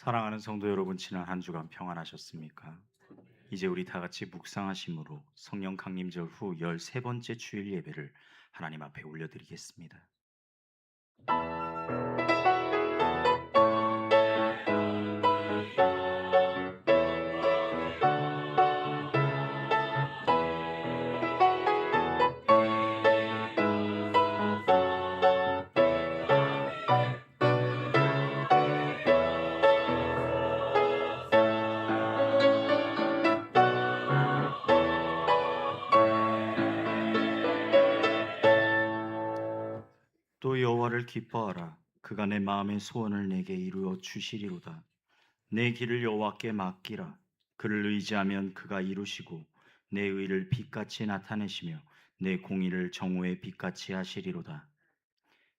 사랑하는 성도 여러분, 지난 한 주간 평안하셨습니까? 이제 우리 다 같이 묵상하심으로 성령 강림절 후 13번째 주일 예배를 하나님 앞에 올려드리겠습니다. 또 여호와를 기뻐하라. 그가 내 마음의 소원을 내게 이루어 주시리로다. 내 길을 여호와께 맡기라. 그를 의지하면 그가 이루시고 내 의를 빛같이 나타내시며 내 공의를 정오의 빛같이 하시리로다.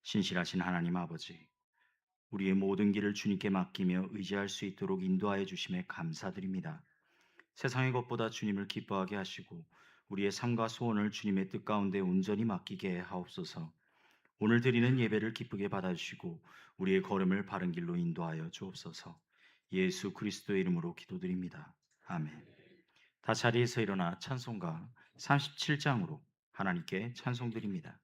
신실하신 하나님 아버지, 우리의 모든 길을 주님께 맡기며 의지할 수 있도록 인도하여 주심에 감사드립니다. 세상의 것보다 주님을 기뻐하게 하시고 우리의 삶과 소원을 주님의 뜻 가운데 온전히 맡기게 하옵소서. 오늘 드리는 예배를 기쁘게 받아주시고 우리의 걸음을 바른 길로 인도하여 주옵소서. 예수 그리스도의 이름으로 기도드립니다. 아멘. 다 자리에서 일어나 찬송가 37장으로 하나님께 찬송드립니다.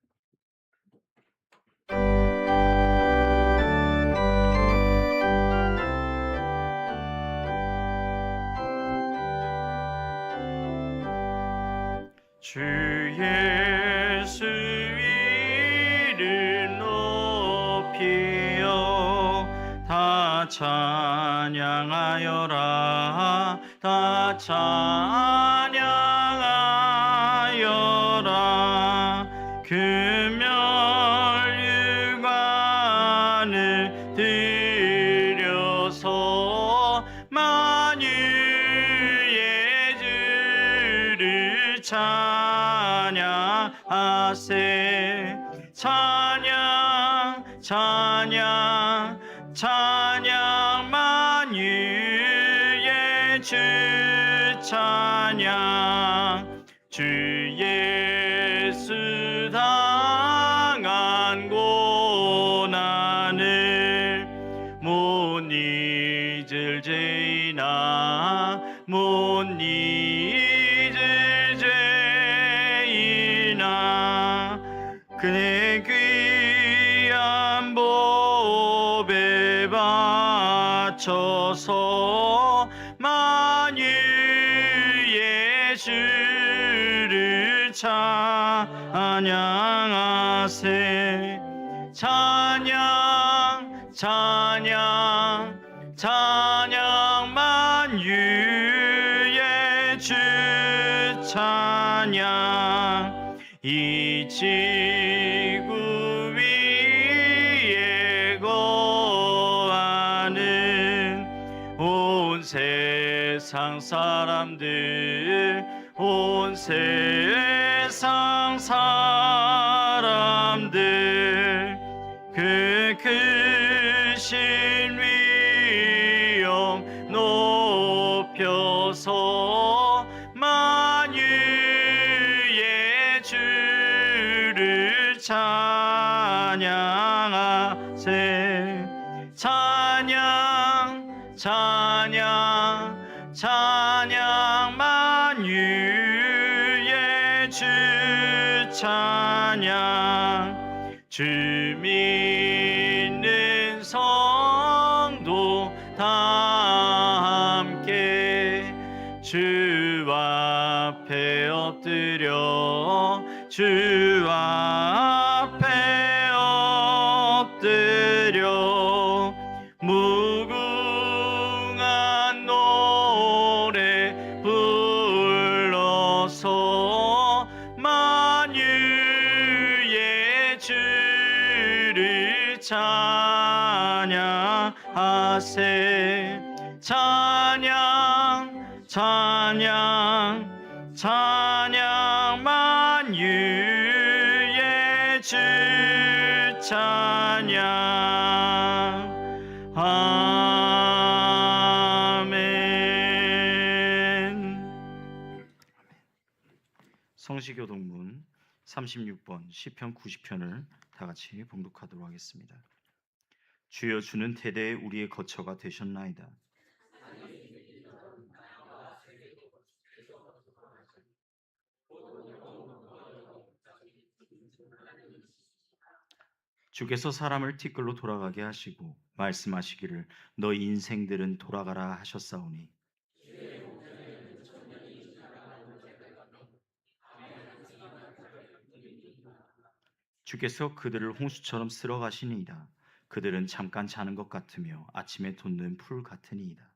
주 예수 이름 높이어 다 찬양하여라. 다 찬양하여라. 금멸유관을 들여서 만유의 주를 찬양하세. 찬양 찬양 찬양 만유의 주 찬양. 주 예수 당한 고난을 못 잊을 죄이나 못 잊을 죄이나 그의 귀한 법에 바쳐서 만유의 주를 찬양하세. 찬양 찬양 찬양 만유의 주 찬양. 이 지구 위에 거하는 온 세상 사람들 온 세상 사람들 그 크신 위엄 높여서 만유의 주를 찬양하세. 찬양 찬양 찬양 만유의 주 찬양. 주 믿는 성도 다 함께 주 앞에 엎드려 주 앞에 엎드려 무궁한 노래 불러서 만유의 주를 찬양하세. 찬양 찬양 찬양 만유의 주 찬양. 아멘. 성시교동문 36번 시편 90편을 다 같이 봉독하도록 하겠습니다. 주여, 주는 대대에 우리의 거처가 되셨나이다. 주께서 사람을 티끌로 돌아가게 하시고 말씀하시기를 너희 인생들은 돌아가라 하셨사오니, 주께서 그들을 홍수처럼 쓸어 가시니이다. 그들은 잠깐 자는 것 같으며 아침에 돋는 풀 같으니이다.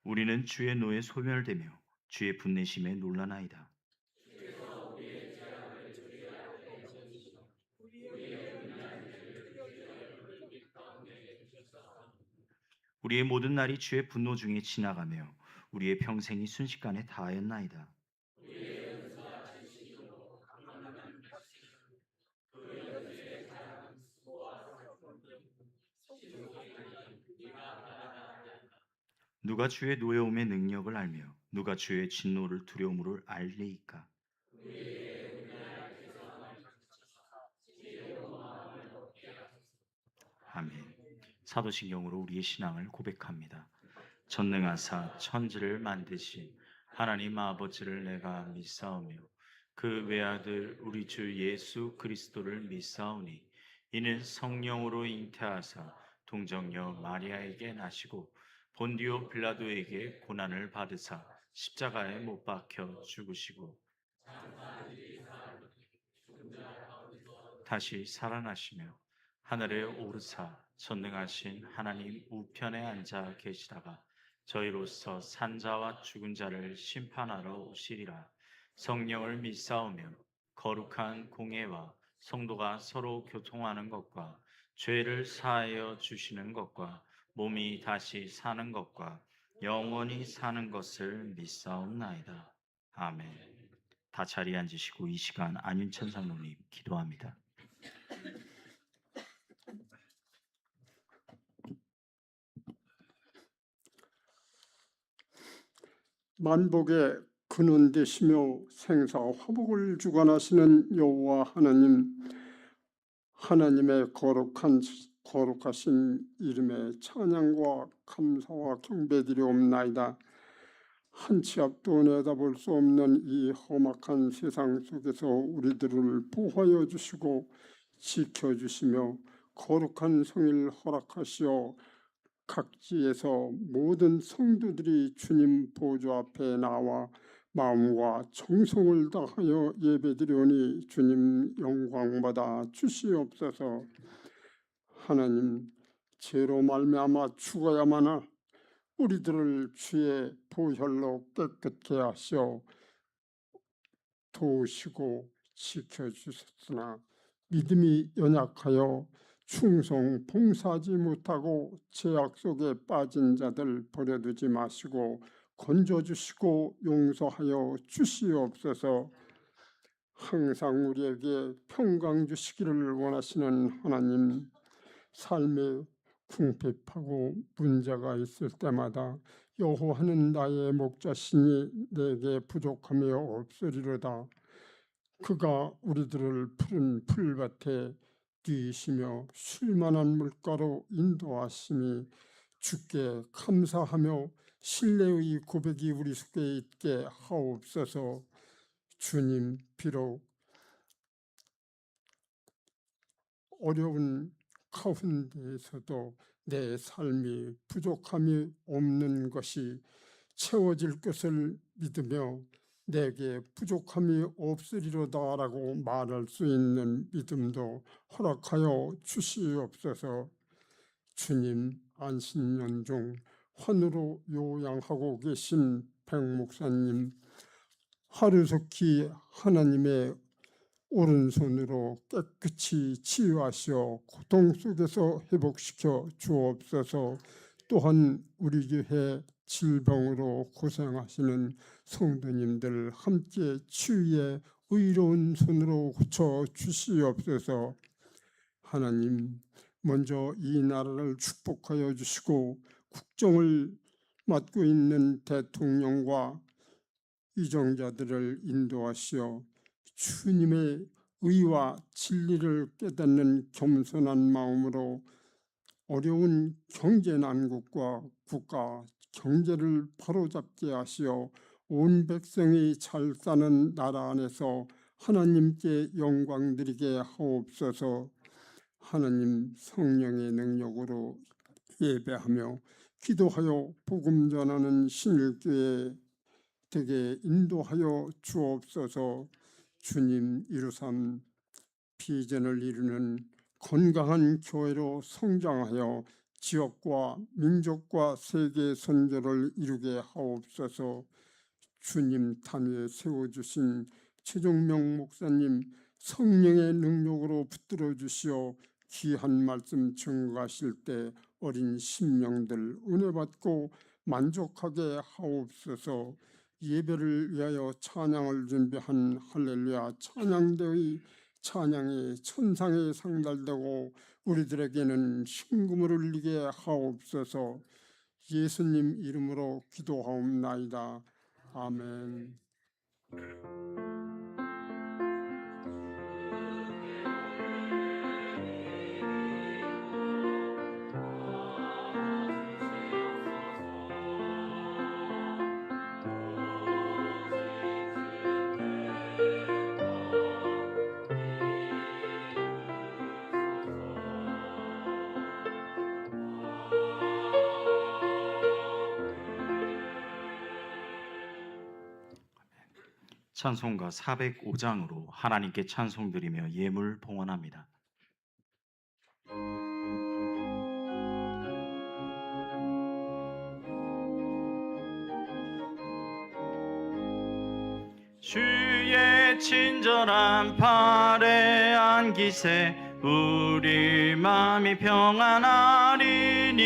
우리는 주의 노에 소멸되며 주의 분내심에 놀라나이다. 우리의 모든 날이 주의 분노 중에 지나가며 우리의 평생이 순식간에 다하였나이다. 누가 주의 노여움의 능력을 알며 누가 주의 진노를 두려움으로 알리이까? 아멘. 사도신경으로 우리의 신앙을 고백합니다. 전능하사 천지를 만드신 하나님 아버지를 내가 믿사오며 그 외아들 우리 주 예수 그리스도를 믿사오니 이는 성령으로 잉태하사 동정녀 마리아에게 나시고 본디오 빌라도에게 고난을 받으사 십자가에 못 박혀 죽으시고 다시 살아나시며 하늘에 오르사 전능하신 하나님 우편에 앉아 계시다가 저희로서 산자와 죽은 자를 심판하러 오시리라. 성령을 믿사오며 거룩한 공예와 성도가 서로 교통하는 것과 죄를 사하여 주시는 것과 몸이 다시 사는 것과 영원히 사는 것을 믿사옵나이다. 아멘. 다 자리에 앉으시고 이 시간 안윤천 장로님 기도합니다. 만복의 근원 되시며 생사 화복을 주관하시는 여호와 하나님, 하나님의 거룩하신 이름에 찬양과 감사와 경배드리옵나이다. 한 치 앞도 내다볼 수 없는 이 험악한 세상 속에서 우리들을 보호하여 주시고 지켜주시며 거룩한 성일 허락하시어 각지에서 모든 성도들이 주님 보좌 앞에 나와 마음과 정성을 다하여 예배드리오니 주님 영광받아 주시옵소서. 하나님, 죄로 말미암아 죽어야만 우리들을 주의 보혈로 깨끗게 하시어 도우시고 지켜주셨으나 믿음이 연약하여 충성 봉사하지 못하고 죄악 속에 빠진 자들 버려두지 마시고 건져주시고 용서하여 주시옵소서. 항상 우리에게 평강 주시기를 원하시는 하나님, 삶에 궁핍하고 문제가 있을 때마다 여호와는 나의 목자시니 내게 부족함이 없으리로다. 그가 우리들을 푸른 풀밭에 뛰시며 쉴만한 물가로 인도하심이 주께 감사하며 신뢰의 고백이 우리 속에 있게 하옵소서. 주님, 비록 어려운 가운데에서도 내 삶이 부족함이 없는 것이 채워질 것을 믿으며 내게 부족함이 없으리로다라고 말할 수 있는 믿음도 허락하여 주시옵소서. 주님, 안신년 중 환으로 요양하고 계신 백 목사님, 하루속히 하나님의 오른손으로 깨끗이 치유하시어 고통 속에서 회복시켜 주옵소서. 또한 우리 교회 질병으로 고생하시는 성도님들 함께 치유의 의로운 손으로 고쳐 주시옵소서. 하나님, 먼저 이 나라를 축복하여 주시고 국정을 맡고 있는 대통령과 이정자들을 인도하시어 주님의 의와 진리를 깨닫는 겸손한 마음으로 어려운 경제 난국과 국가 경제를 바로잡게 하시어 온 백성이 잘 사는 나라 안에서 하나님께 영광 드리게 하옵소서. 하나님 성령의 능력으로 예배하며 기도하여 복음 전하는 신일교회 되게 인도하여 주옵소서. 주님 이루삼 비전을 이루는 건강한 교회로 성장하여 지역과 민족과 세계 선교를 이루게 하옵소서. 주님 단위에 세워주신 최종명 목사님 성령의 능력으로 붙들어 주시어 귀한 말씀 증거하실 때 어린 심령들 은혜 받고 만족하게 하옵소서. 예배를 위하여 찬양을 준비한 할렐루야 찬양대의 찬양이 천상에 상달되고 우리들에게는 신금을 울리게 하옵소서. 예수님 이름으로 기도하옵나이다. 아멘. 찬송가 405장으로 하나님께 찬송드리며 예물 봉헌합니다. 주의 친절한 팔에 안기세 우리 마음이 평안하리니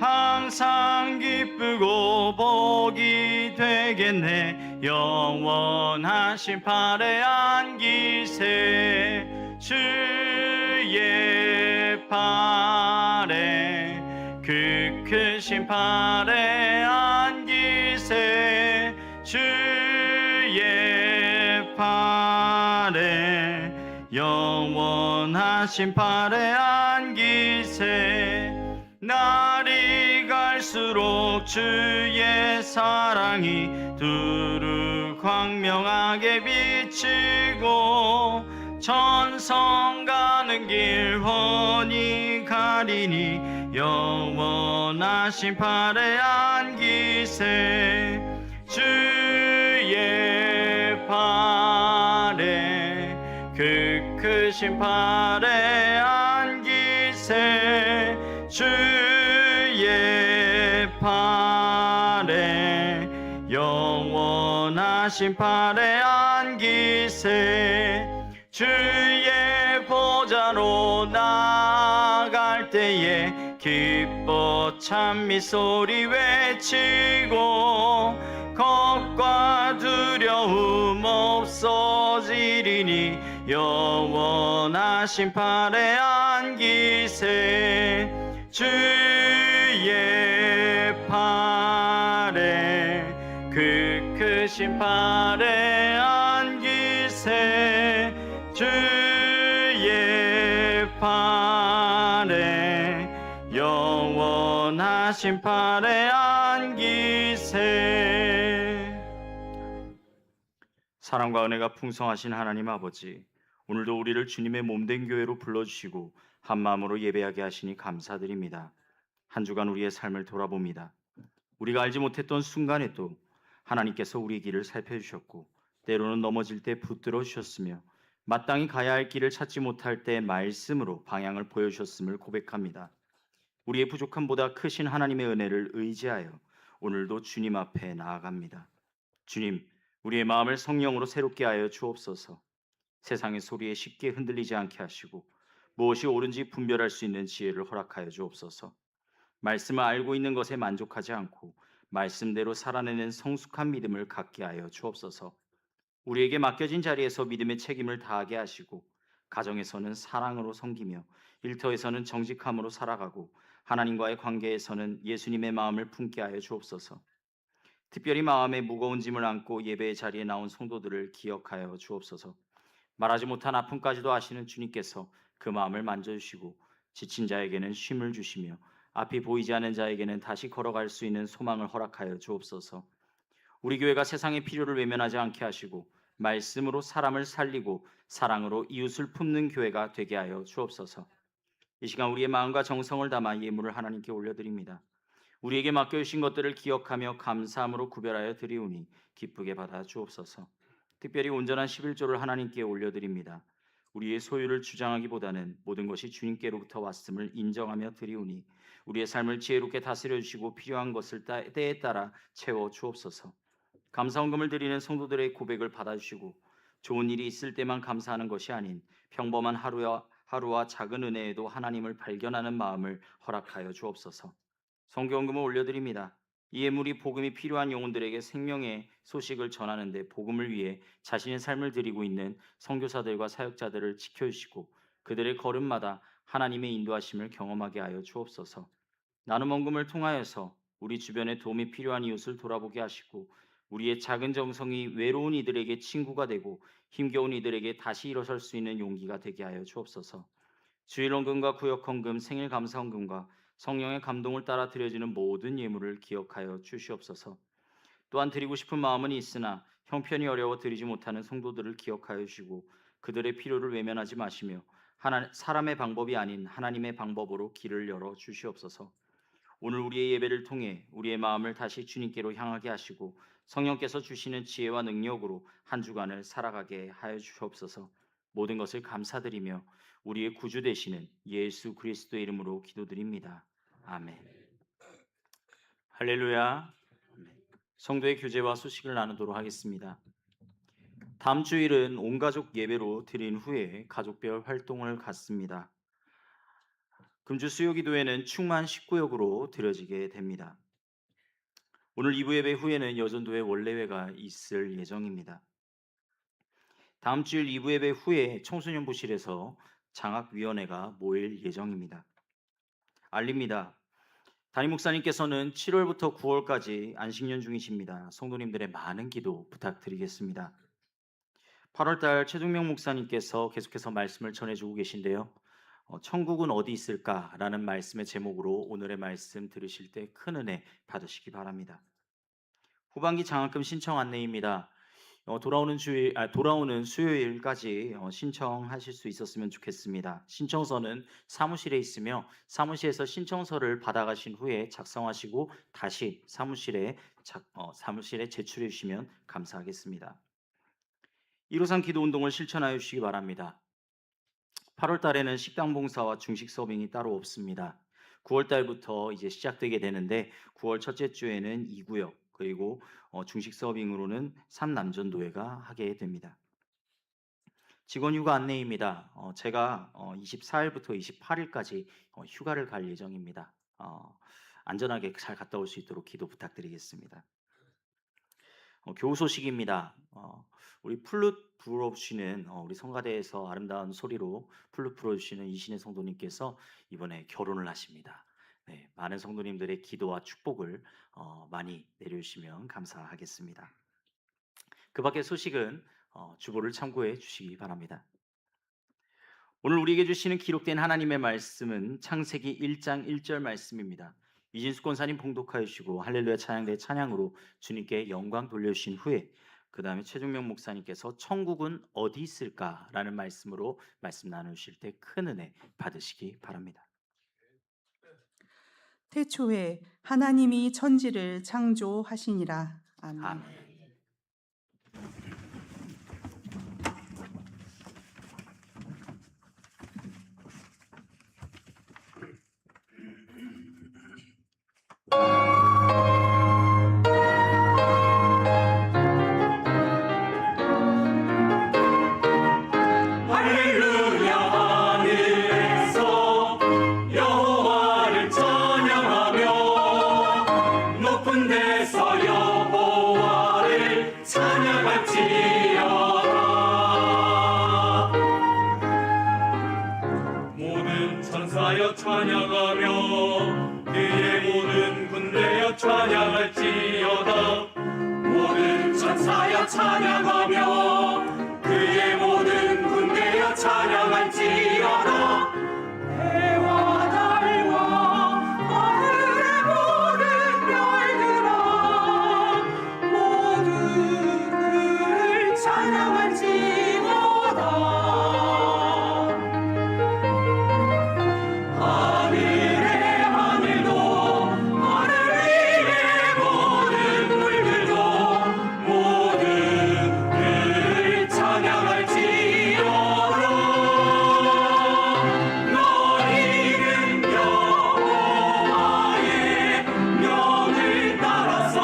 항상 기쁘고 복이 되겠네. 영원하신 팔에 안기세 주의 팔에 그 크신 팔에 안기세 주의 팔에 영원하신 팔에 안기세. 날이 갈수록 주의 사랑이 두루 광명하게 비치고 천성 가는 길 훤히 가리니 영원하신 팔에 안기세 주의 팔에 그 크신 팔에 안기세 주의 팔에 영원하신 팔에 안기세. 주의 보좌로 나아갈 때에 기뻐 찬미 소리 외치고 겁과 두려움 없어지리니 영원하신 팔에 안기세 주의 팔에 그 크신 팔에 안기세 주의 팔에 영원하신 팔에 안기세. 사랑과 은혜가 풍성하신 하나님 아버지, 오늘도 우리를 주님의 몸된 교회로 불러주시고 한마음으로 예배하게 하시니 감사드립니다. 한 주간 우리의 삶을 돌아봅니다. 우리가 알지 못했던 순간에 또 하나님께서 우리의 길을 살펴주셨고 때로는 넘어질 때 붙들어 주셨으며 마땅히 가야 할 길을 찾지 못할 때 말씀으로 방향을 보여주셨음을 고백합니다. 우리의 부족함보다 크신 하나님의 은혜를 의지하여 오늘도 주님 앞에 나아갑니다. 주님, 우리의 마음을 성령으로 새롭게 하여 주옵소서. 세상의 소리에 쉽게 흔들리지 않게 하시고 무엇이 옳은지 분별할 수 있는 지혜를 허락하여 주옵소서. 말씀을 알고 있는 것에 만족하지 않고 말씀대로 살아내는 성숙한 믿음을 갖게 하여 주옵소서. 우리에게 맡겨진 자리에서 믿음의 책임을 다하게 하시고 가정에서는 사랑으로 섬기며 일터에서는 정직함으로 살아가고 하나님과의 관계에서는 예수님의 마음을 품게 하여 주옵소서. 특별히 마음에 무거운 짐을 안고 예배의 자리에 나온 성도들을 기억하여 주옵소서. 말하지 못한 아픔까지도 아시는 주님께서 그 마음을 만져주시고 지친 자에게는 쉼을 주시며 앞이 보이지 않는 자에게는 다시 걸어갈 수 있는 소망을 허락하여 주옵소서. 우리 교회가 세상의 필요를 외면하지 않게 하시고 말씀으로 사람을 살리고 사랑으로 이웃을 품는 교회가 되게 하여 주옵소서. 이 시간 우리의 마음과 정성을 담아 예물을 하나님께 올려드립니다. 우리에게 맡겨주신 것들을 기억하며 감사함으로 구별하여 드리오니 기쁘게 받아 주옵소서. 특별히 온전한 11조를 하나님께 올려드립니다. 우리의 소유를 주장하기보다는 모든 것이 주님께로부터 왔음을 인정하며 드리오니 우리의 삶을 지혜롭게 다스려 주시고 필요한 것을 때에 따라 채워 주옵소서. 감사헌금을 드리는 성도들의 고백을 받아주시고 좋은 일이 있을 때만 감사하는 것이 아닌 평범한 하루와 작은 은혜에도 하나님을 발견하는 마음을 허락하여 주옵소서. 성경금을 올려드립니다. 이 예물이 복음이 필요한 영혼들에게 생명의 소식을 전하는데 복음을 위해 자신의 삶을 드리고 있는 선교사들과 사역자들을 지켜주시고 그들의 걸음마다 하나님의 인도하심을 경험하게 하여 주옵소서. 나눔 헌금을 통하여서 우리 주변에 도움이 필요한 이웃을 돌아보게 하시고 우리의 작은 정성이 외로운 이들에게 친구가 되고 힘겨운 이들에게 다시 일어설 수 있는 용기가 되게 하여 주옵소서. 주일 헌금과 구역 헌금, 생일 감사 헌금과 성령의 감동을 따라 드려지는 모든 예물을 기억하여 주시옵소서. 또한 드리고 싶은 마음은 있으나 형편이 어려워 드리지 못하는 성도들을 기억하여 주시고 그들의 필요를 외면하지 마시며 사람의 방법이 아닌 하나님의 방법으로 길을 열어 주시옵소서. 오늘 우리의 예배를 통해 우리의 마음을 다시 주님께로 향하게 하시고 성령께서 주시는 지혜와 능력으로 한 주간을 살아가게 하여 주시옵소서. 모든 것을 감사드리며 우리의 구주 되시는 예수 그리스도의 이름으로 기도드립니다. 아멘. 할렐루야. 성도의 교제와 소식을 나누도록 하겠습니다. 다음 주일은 온 가족 예배로 드린 후에 가족별 활동을 갖습니다. 금주 수요기도회는 충만 19역으로 드려지게 됩니다. 오늘 2부 예배 후에는 여전도회 원래회가 있을 예정입니다. 다음 주일 2부 예배 후에 청소년부실에서 장학위원회가 모일 예정입니다. 알립니다. 담임 목사님께서는 7월부터 9월까지 안식년 중이십니다. 성도님들의 많은 기도 부탁드리겠습니다. 8월달 최종명 목사님께서 계속해서 말씀을 전해주고 계신데요. 천국은 어디 있을까라는 말씀의 제목으로 오늘의 말씀 들으실 때 큰 은혜 받으시기 바랍니다. 후반기 장학금 신청 안내입니다. 돌아오는 수요일까지 신청하실 수 있었으면 좋겠습니다. 신청서는 사무실에 있으며 사무실에서 신청서를 받아가신 후에 작성하시고 다시 사무실에 제출해 주시면 감사하겠습니다. 153 기도운동을 실천하여 주시기 바랍니다. 8월 달에는 식당 봉사와 중식 서빙이 따로 없습니다. 9월 달부터 이제 시작되게 되는데 9월 첫째 주에는 2구역 그리고 중식 서빙으로는 3남전도회가 하게 됩니다. 직원 휴가 안내입니다. 제가 24일부터 28일까지 휴가를 갈 예정입니다. 안전하게 잘 갔다 올 수 있도록 기도 부탁드리겠습니다. 교우 소식입니다. 우리 플룻 불어주시는 우리 성가대에서 아름다운 소리로 플룻 불어주시는 이신의 성도님께서 이번에 결혼을 하십니다. 네, 많은 성도님들의 기도와 축복을 많이 내려주시면 감사하겠습니다. 그 밖의 소식은 주보를 참고해 주시기 바랍니다. 오늘 우리에게 주시는 기록된 하나님의 말씀은 창세기 1장 1절 말씀입니다. 이진수 권사님 봉독하여 주시고 할렐루야 찬양대 찬양으로 주님께 영광 돌려주신 후에 그 다음에 최종명 목사님께서 천국은 어디 있을까라는 말씀으로 말씀 나누실 때 큰 은혜 받으시기 바랍니다. 태초에 하나님이 천지를 창조하시니라. 아멘. 아멘. 찬양하며 그의 모든 군대여 찬양할지어다. 천사여 찬양하며 그의 모든 군대여 찬양할지어다. 해와 달과 하늘의 모든 별들아 모두 그를 찬양할지어다. 하늘의 하늘도 하늘 위의 모든 물들도 모두 그를 찬양할지어다. 너희는 여호와의 명을 따라서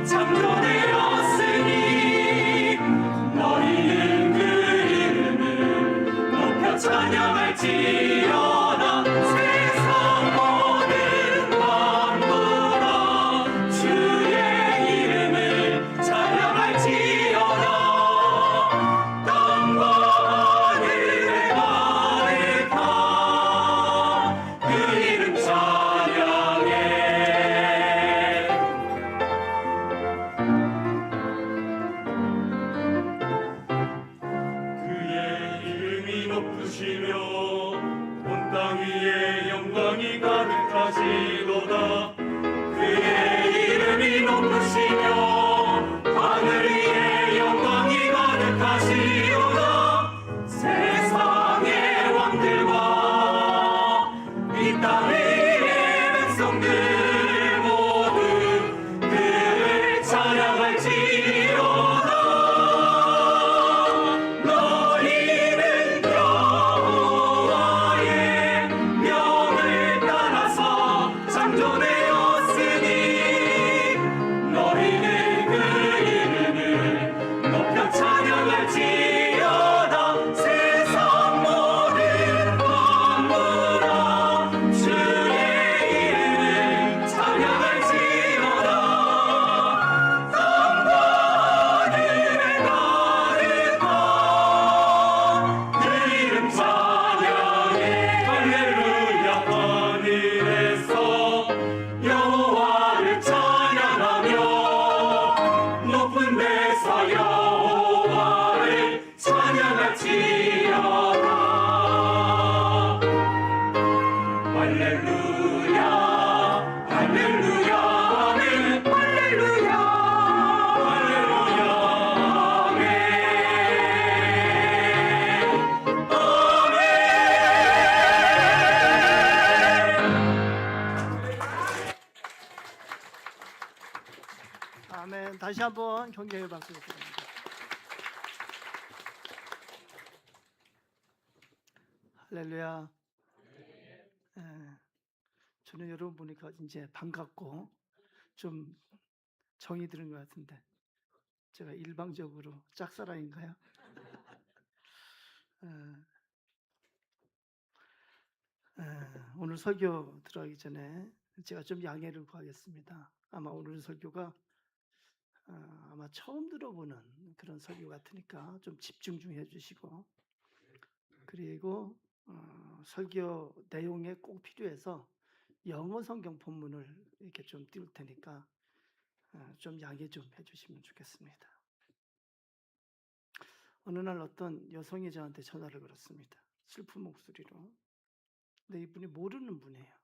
창조되었으니 너희는 그 이름을 높여 찬양할지어다. 세상 모든 만물아 주의 이름을 찬양할지어다. 땅과 하늘에 가득한 그 이름 찬양해. 그의 이름이 높으시며 온 땅 위에 영광이 가득하시도다. 그의 이름이 높으시며 하늘 위에 영광이 가득하시도다. 세상의 왕들과 이 땅 위의 백성들 모두 그를 찬양할지어다. 너희는 여호와의 명을 따라서 창조되었으니 너희는 그 이름을 높여 찬양할지어다. 세상 모든 만물아 주의 이름을 찬양할지어다. 땅과 하늘에 가득한 그 이름 찬양해. 할렐루야. 하늘에서 여호와를 찬양하며 높은 데서 여호와를 찬양할지어다. 할렐루야. 할렐루야. 아멘. 할렐루야. 할렐루야. 아멘. 아멘. 다시 한번 경계의 박수 드립니다. 할렐루야. 예, 저는 여러분 보니까 이제 반갑고 좀 정이 드는 것 같은데 제가 일방적으로 짝사랑인가요? 오늘 설교 들어가기 전에 제가 좀 양해를 구하겠습니다. 아마 오늘 설교가 아마 처음 들어보는 그런 설교 같으니까 좀 집중 좀 해주시고, 그리고 설교 내용에 꼭 필요해서 영어 성경 본문을 이렇게 좀 띄울 테니까 좀 양해 좀 해주시면 좋겠습니다. 어느 날 어떤 여성이 저한테 전화를 걸었습니다. 슬픈 목소리로. 근데 이분이 모르는 분이에요.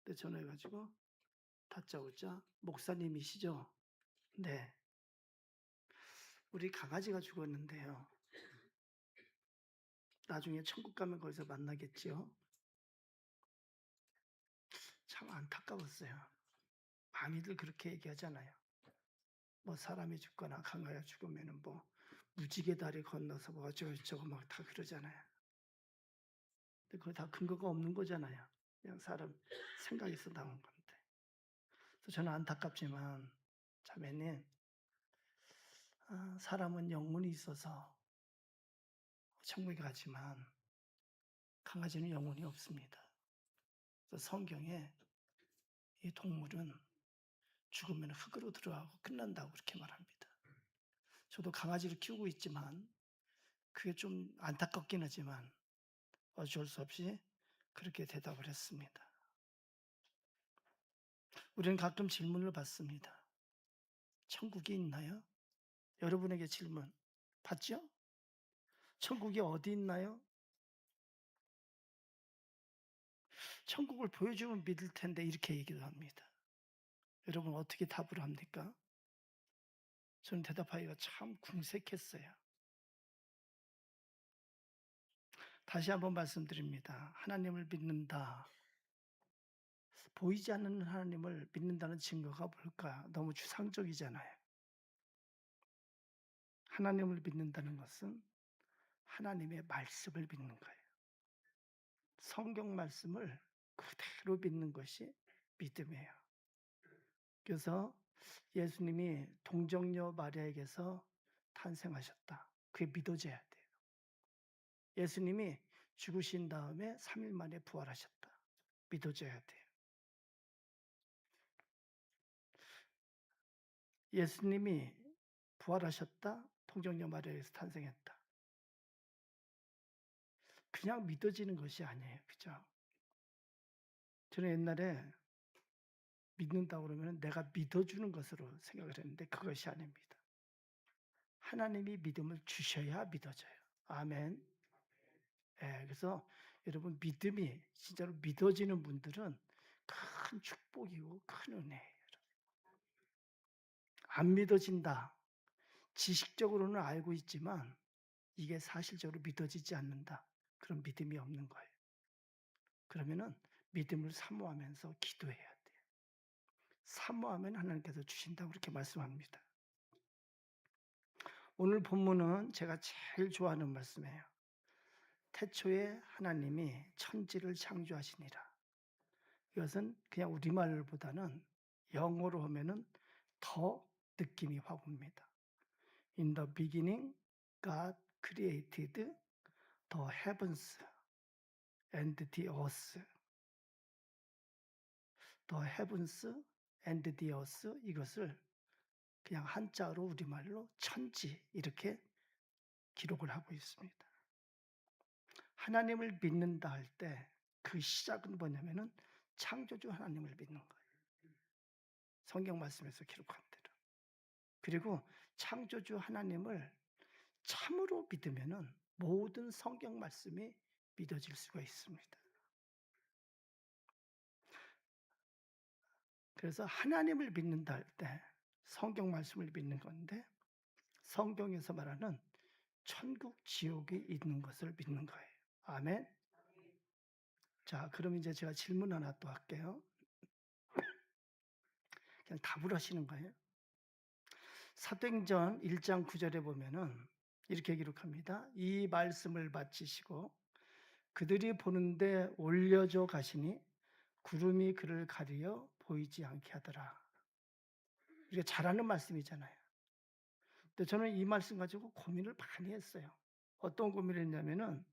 근데 전화해가지고 다짜고짜 목사님이시죠? 네. 우리 강아지가 죽었는데요. 나중에 천국 가면 거기서 만나겠지요? 참 안타까웠어요. 많이들 그렇게 얘기하잖아요. 뭐 사람이 죽거나 강아지가 죽으면 뭐 무지개 다리 건너서 뭐 어쩌고저쩌고 막 다 그러잖아요. 근데 그거 다 근거가 없는 거잖아요. 그냥 사람 생각에서 나온 건데. 그래서 저는 안타깝지만 자매님, 사람은 영혼이 있어서 천국에 가지만 강아지는 영혼이 없습니다. 그래서 성경에 이 동물은 죽으면 흙으로 들어가고 끝난다고 그렇게 말합니다. 저도 강아지를 키우고 있지만 그게 좀 안타깝긴 하지만 어쩔 수 없이 그렇게 대답을 했습니다. 우리는 가끔 질문을 받습니다. 천국이 있나요? 여러분에게 질문 받죠? 천국이 어디 있나요? 천국을 보여주면 믿을 텐데 이렇게 얘기를 합니다. 여러분 어떻게 답을 합니까? 저는 대답하기가 참 궁색했어요. 다시 한번 말씀드립니다. 하나님을 믿는다. 보이지 않는 하나님을 믿는다는 증거가 뭘까? 너무 추상적이잖아요. 하나님을 믿는다는 것은 하나님의 말씀을 믿는 거예요. 성경 말씀을 그대로 믿는 것이 믿음이에요. 그래서 예수님이 동정녀 마리아에게서 탄생하셨다. 그게 믿어져야 돼요. 예수님이 죽으신 다음에 3일 만에 부활하셨다. 믿어져야 돼요. 예수님이 부활하셨다. 동정녀 마리아에게서 탄생했다. 그냥 믿어지는 것이 아니에요. 그죠? 저는 옛날에 믿는다고 그러면 내가 믿어주는 것으로 생각을 했는데 그것이 아닙니다. 하나님이 믿음을 주셔야 믿어져요. 아멘. 예, 그래서 여러분 믿음이 진짜로 믿어지는 분들은 큰 축복이고 큰 은혜예요. 안 믿어진다. 지식적으로는 알고 있지만 이게 사실적으로 믿어지지 않는다. 그런 믿음이 없는 거예요. 그러면은 믿음을 사모하면서 기도해야 돼요. 사모하면 하나님께서 주신다고 그렇게 말씀합니다. 오늘 본문은 제가 제일 좋아하는 말씀이에요. 태초에 하나님이 천지를 창조하시니라. 이것은 그냥 우리말보다는 영어로 하면은 더 느낌이 확 옵니다. In the beginning, God created the heavens and the earth. The heavens and the earth 이것을 그냥 한자로 우리말로 천지 이렇게 기록을 하고 있습니다. 하나님을 믿는다 할 때 그 시작은 뭐냐면은 창조주 하나님을 믿는 거예요. 성경 말씀에서 기록한 대로. 그리고 창조주 하나님을 참으로 믿으면은 모든 성경 말씀이 믿어질 수가 있습니다. 그래서 하나님을 믿는다 할 때 성경 말씀을 믿는 건데 성경에서 말하는 천국, 지옥이 있는 것을 믿는 거예요. 아멘. 자, 그럼 이제 제가 질문 하나 또 할게요. 그냥 답을 하시는 거예요. 사도행전 1장 9절에 보면은 이렇게 기록합니다. 이 말씀을 마치시고 그들이 보는데 올려져 가시니 구름이 그를 가리어 보이지 않게 하더라. 우리가 잘 아는 말씀이잖아요. 근데 저는 이 말씀 가지고 고민을 많이 했어요. 어떤 고민을 했냐면은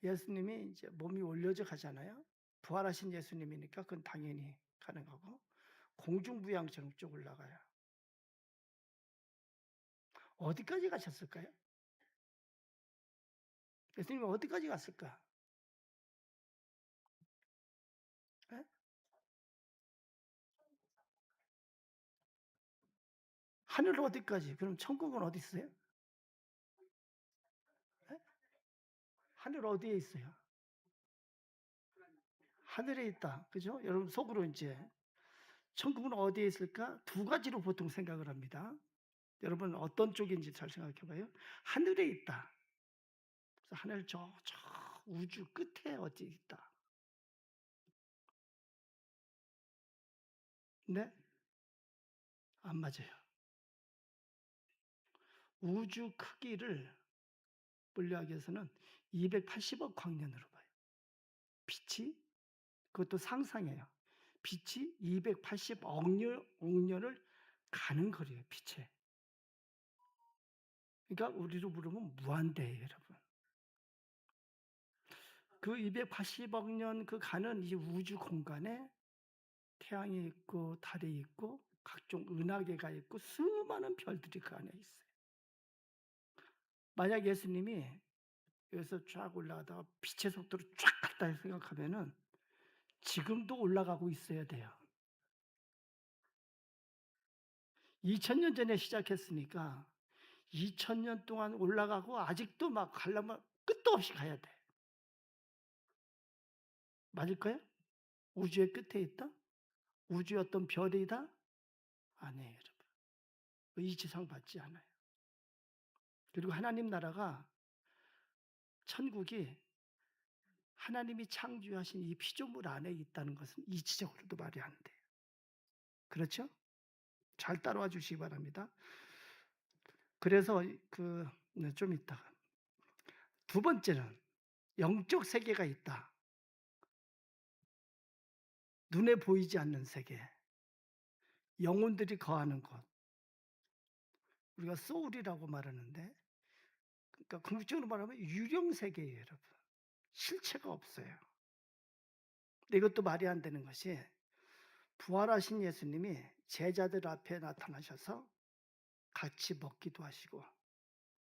예수님이 이제 몸이 올려져 가잖아요. 부활하신 예수님이니까 그건 당연히 가는 거고 공중부양처럼 쭉 올라가요. 어디까지 가셨을까요? 예수님이 어디까지 갔을까? 에? 하늘 어디까지? 그럼 천국은 어디 있어요? 에? 하늘 어디에 있어요? 하늘에 있다. 그죠? 여러분 속으로 이제 천국은 어디에 있을까? 두 가지로 보통 생각을 합니다. 여러분 어떤 쪽인지 잘 생각해 봐요. 하늘에 있다. 그래서 하늘 저 우주 끝에 어디 있다. 근데 안 맞아요. 우주 크기를 물리학에서는 280억 광년으로 봐요. 빛이 그것도 상상해요. 빛이 280억 년을 가는 거리예요. 빛에. 그러니까 우리로 부르면 무한대예요, 여러분. 그 280억 년 그 가는 이 우주 공간에 태양이 있고 달이 있고 각종 은하계가 있고 수많은 별들이 그 안에 있어요. 만약 예수님이 여기서 쫙 올라가다가 빛의 속도로 쫙 갔다 생각하면은 지금도 올라가고 있어야 돼요. 2000년 전에 시작했으니까 2000년 동안 올라가고 아직도 막 가려면 끝도 없이 가야 돼. 맞을까요? 우주의 끝에 있다? 우주의 어떤 별이다? 아니에요, 여러분. 의지상 받지 않아요. 그리고 하나님 나라가, 천국이 하나님이 창조하신 이 피조물 안에 있다는 것은 이치적으로도 말이 안 돼요. 그렇죠? 잘 따라와 주시기 바랍니다. 그래서 좀 이따가 두 번째는 영적 세계가 있다. 눈에 보이지 않는 세계, 영혼들이 거하는 곳. 우리가 소울이라고 말하는데, 그러니까 궁극적으로 말하면 유령 세계예요, 여러분. 실체가 없어요. 근데 이것도 말이 안 되는 것이, 부활하신 예수님이 제자들 앞에 나타나셔서 같이 먹기도 하시고,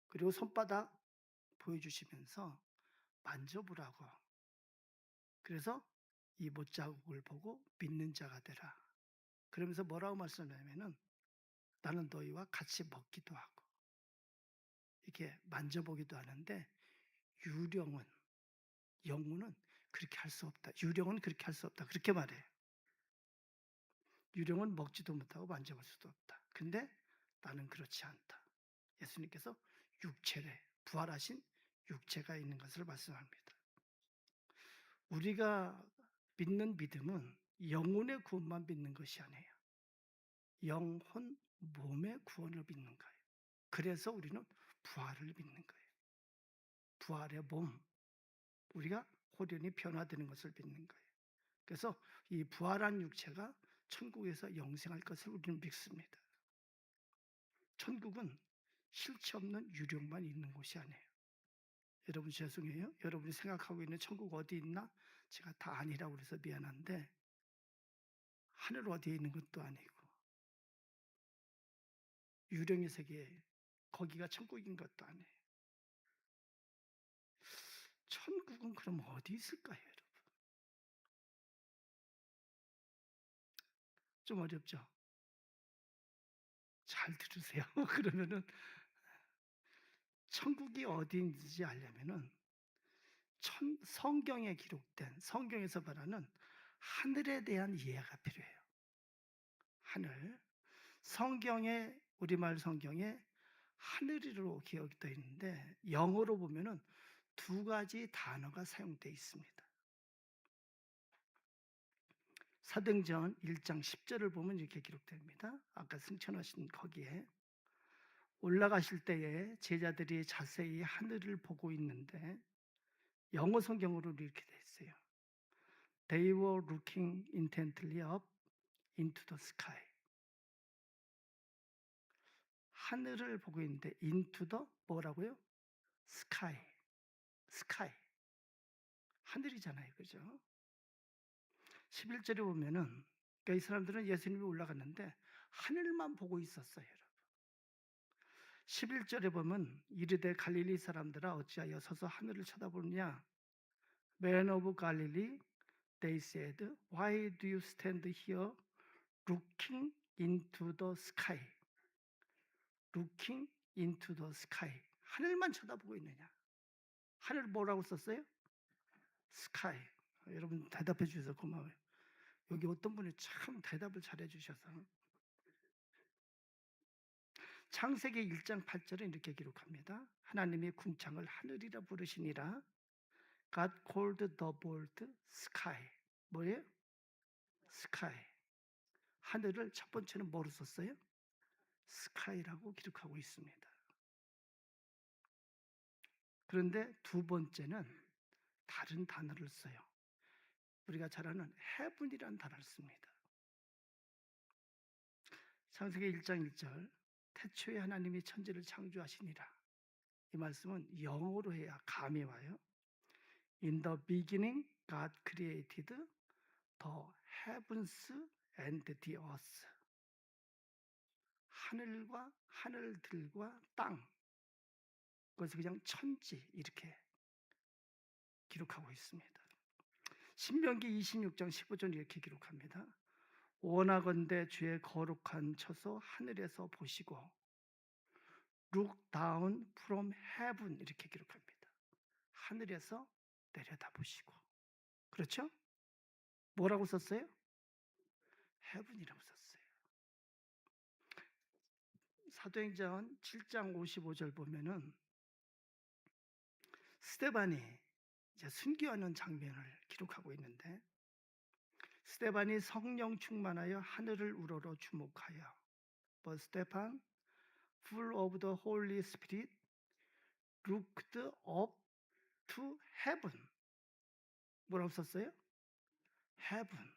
그리고 손바닥 보여주시면서 만져보라고. 그래서 이 못자국을 보고 믿는 자가 되라. 그러면서 뭐라고 말씀하냐면은, 나는 너희와 같이 먹기도 하고 이렇게 만져보기도 하는데, 유령은, 영혼은 그렇게 할 수 없다. 유령은 그렇게 할 수 없다. 그렇게 말해요. 유령은 먹지도 못하고 만져볼 수도 없다. 근데 나는 그렇지 않다. 예수님께서 육체래, 부활하신 육체가 있는 것을 말씀합니다. 우리가 믿는 믿음은 영혼의 구원만 믿는 것이 아니에요. 영혼, 몸의 구원을 믿는 거예요. 그래서 우리는 부활을 믿는 거예요. 부활의 몸, 우리가 호련히 변화되는 것을 믿는 거예요. 그래서 이 부활한 육체가 천국에서 영생할 것을 우리는 믿습니다. 천국은 실체 없는 유령만 있는 곳이 아니에요. 여러분 죄송해요. 여러분이 생각하고 있는 천국 어디 있나? 제가 다 아니라고 그래서 미안한데, 하늘 어디에 있는 것도 아니고 유령의 세계, 거기가 천국인 것도 아니에요. 천국은 그럼 어디 있을까요, 여러분? 좀 어렵죠? 잘 들으세요. 그러면은 천국이 어디인지 알려면은 성경에 기록된, 성경에서 말하는 하늘에 대한 이해가 필요해요. 하늘. 성경에, 우리말 성경에 하늘이로 기억되어 있는데, 영어로 보면은 두 가지 단어가 사용되어 있습니다. 사도행전 1장 10절을 보면 이렇게 기록됩니다. 아까 승천하신 거기에, 올라가실 때에 제자들이 자세히 하늘을 보고 있는데, 영어 성경으로 이렇게 돼 있어요. They were looking intently up into the sky. 하늘을 보고 있는데, into the 뭐라고요? sky. sky. 하늘이잖아요. 그죠? 11절에 보면은, 그러니까 이 사람들은 예수님이 올라갔는데 하늘만 보고 있었어요, 여러분. 11절에 보면, 이르되 갈릴리 사람들아 어찌하여 서서 하늘을 쳐다보느냐? Men of Galilee, they said, why do you stand here looking into the sky? looking into the sky. 하늘만 쳐다보고 있느냐? 하늘 뭐라고 썼어요? sky. 여러분 대답해 주셔서 고마워요. 여기 어떤 분이 참 대답을 잘해 주셔서. 창세기 1장 8절에 이렇게 기록합니다. 하나님이 궁창을 하늘이라 부르시니라. God called the world sky. 뭐예요? sky. 하늘을 첫 번째는 뭐로 썼어요? sky라고 기록하고 있습니다. 그런데 두 번째는 다른 단어를 써요. 우리가 잘 아는 heaven이라는 단어를 씁니다. 창세기 1장 1절, 태초에 하나님이 천지를 창조하시니라. 이 말씀은 영어로 해야 감이 와요. In the beginning, God created the heavens and the earth. 하늘과 하늘들과 땅. 그래서 그냥 천지 이렇게 기록하고 있습니다. 신명기 26장 15절 이렇게 기록합니다. 원하건대 주의 거룩한 처소 하늘에서 보시고 look down from heaven 이렇게 기록합니다. 하늘에서 내려다 보시고. 그렇죠? 뭐라고 썼어요? heaven이라고 썼어요. 사도행전 7장 55절 보면은 스데반이 이제 순교하는 장면을 기록하고 있는데 스데반이 성령 충만하여 하늘을 우러러 주목하여 But Stephen, full of the Holy Spirit, looked up to heaven. 뭐라고 썼어요? heaven.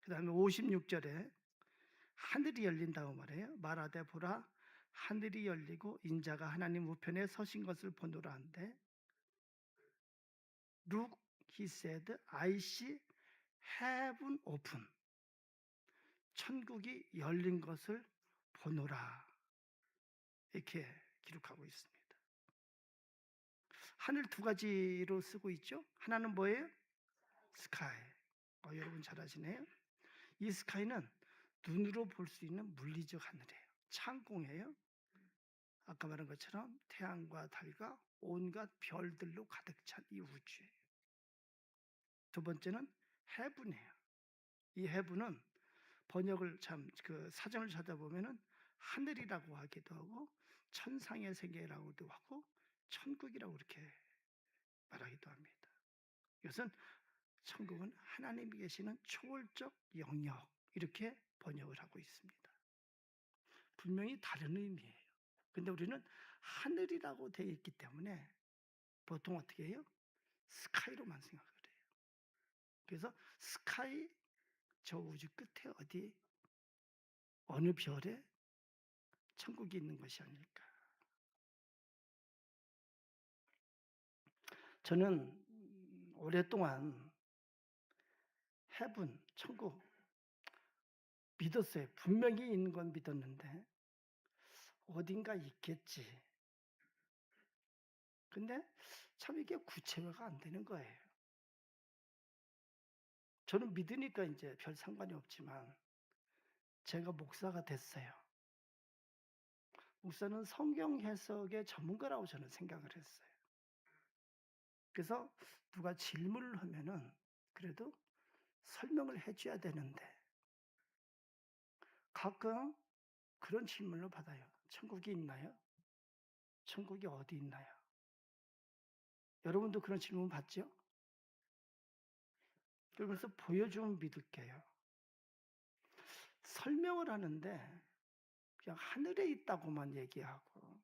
그 다음에 56절에 하늘이 열린다고 말해요. 말하되 보라 하늘이 열리고 인자가 하나님 우편에 서신 것을 보노라 한데 Look, he said, I see heaven open. 천국이 열린 것을 보노라. 이렇게 기록하고 있습니다. 하늘 두 가지로 쓰고 있죠. 하나는 뭐예요? 스카이. 여러분 잘 아시네요. 이 스카이는 눈으로 볼 수 있는 물리적 하늘이에요. 창공이에요. 아까 말한 것처럼 태양과 달과 온갖 별들로 가득 찬 이 우주예요. 두 번째는 heaven이에요. 이 heaven은 번역을 그 사전을 찾아보면은 하늘이라고 하기도 하고 천상의 세계라고도 하고 천국이라고 이렇게 말하기도 합니다. 이것은 천국은 하나님이 계시는 초월적 영역 이렇게 번역을 하고 있습니다. 분명히 다른 의미예요. 근데 우리는 하늘이라고 되어 있기 때문에 보통 어떻게 해요? 스카이로만 생각을 해요. 그래서 스카이 저 우주 끝에 어디 어느 별에 천국이 있는 것이 아닐까. 저는 오랫동안 헤븐, 천국 믿었어요. 분명히 있는 건 믿었는데 어딘가 있겠지. 근데 참 이게 구체화가 안 되는 거예요. 저는 믿으니까 이제 별 상관이 없지만 제가 목사가 됐어요. 목사는 성경 해석의 전문가라고 저는 생각을 했어요. 그래서 누가 질문을 하면은 그래도 설명을 해줘야 되는데 가끔 그런 질문을 받아요. 천국이 있나요? 천국이 어디 있나요? 여러분도 그런 질문 받죠? 그러면서 보여주면 믿을게요. 설명을 하는데 그냥 하늘에 있다고만 얘기하고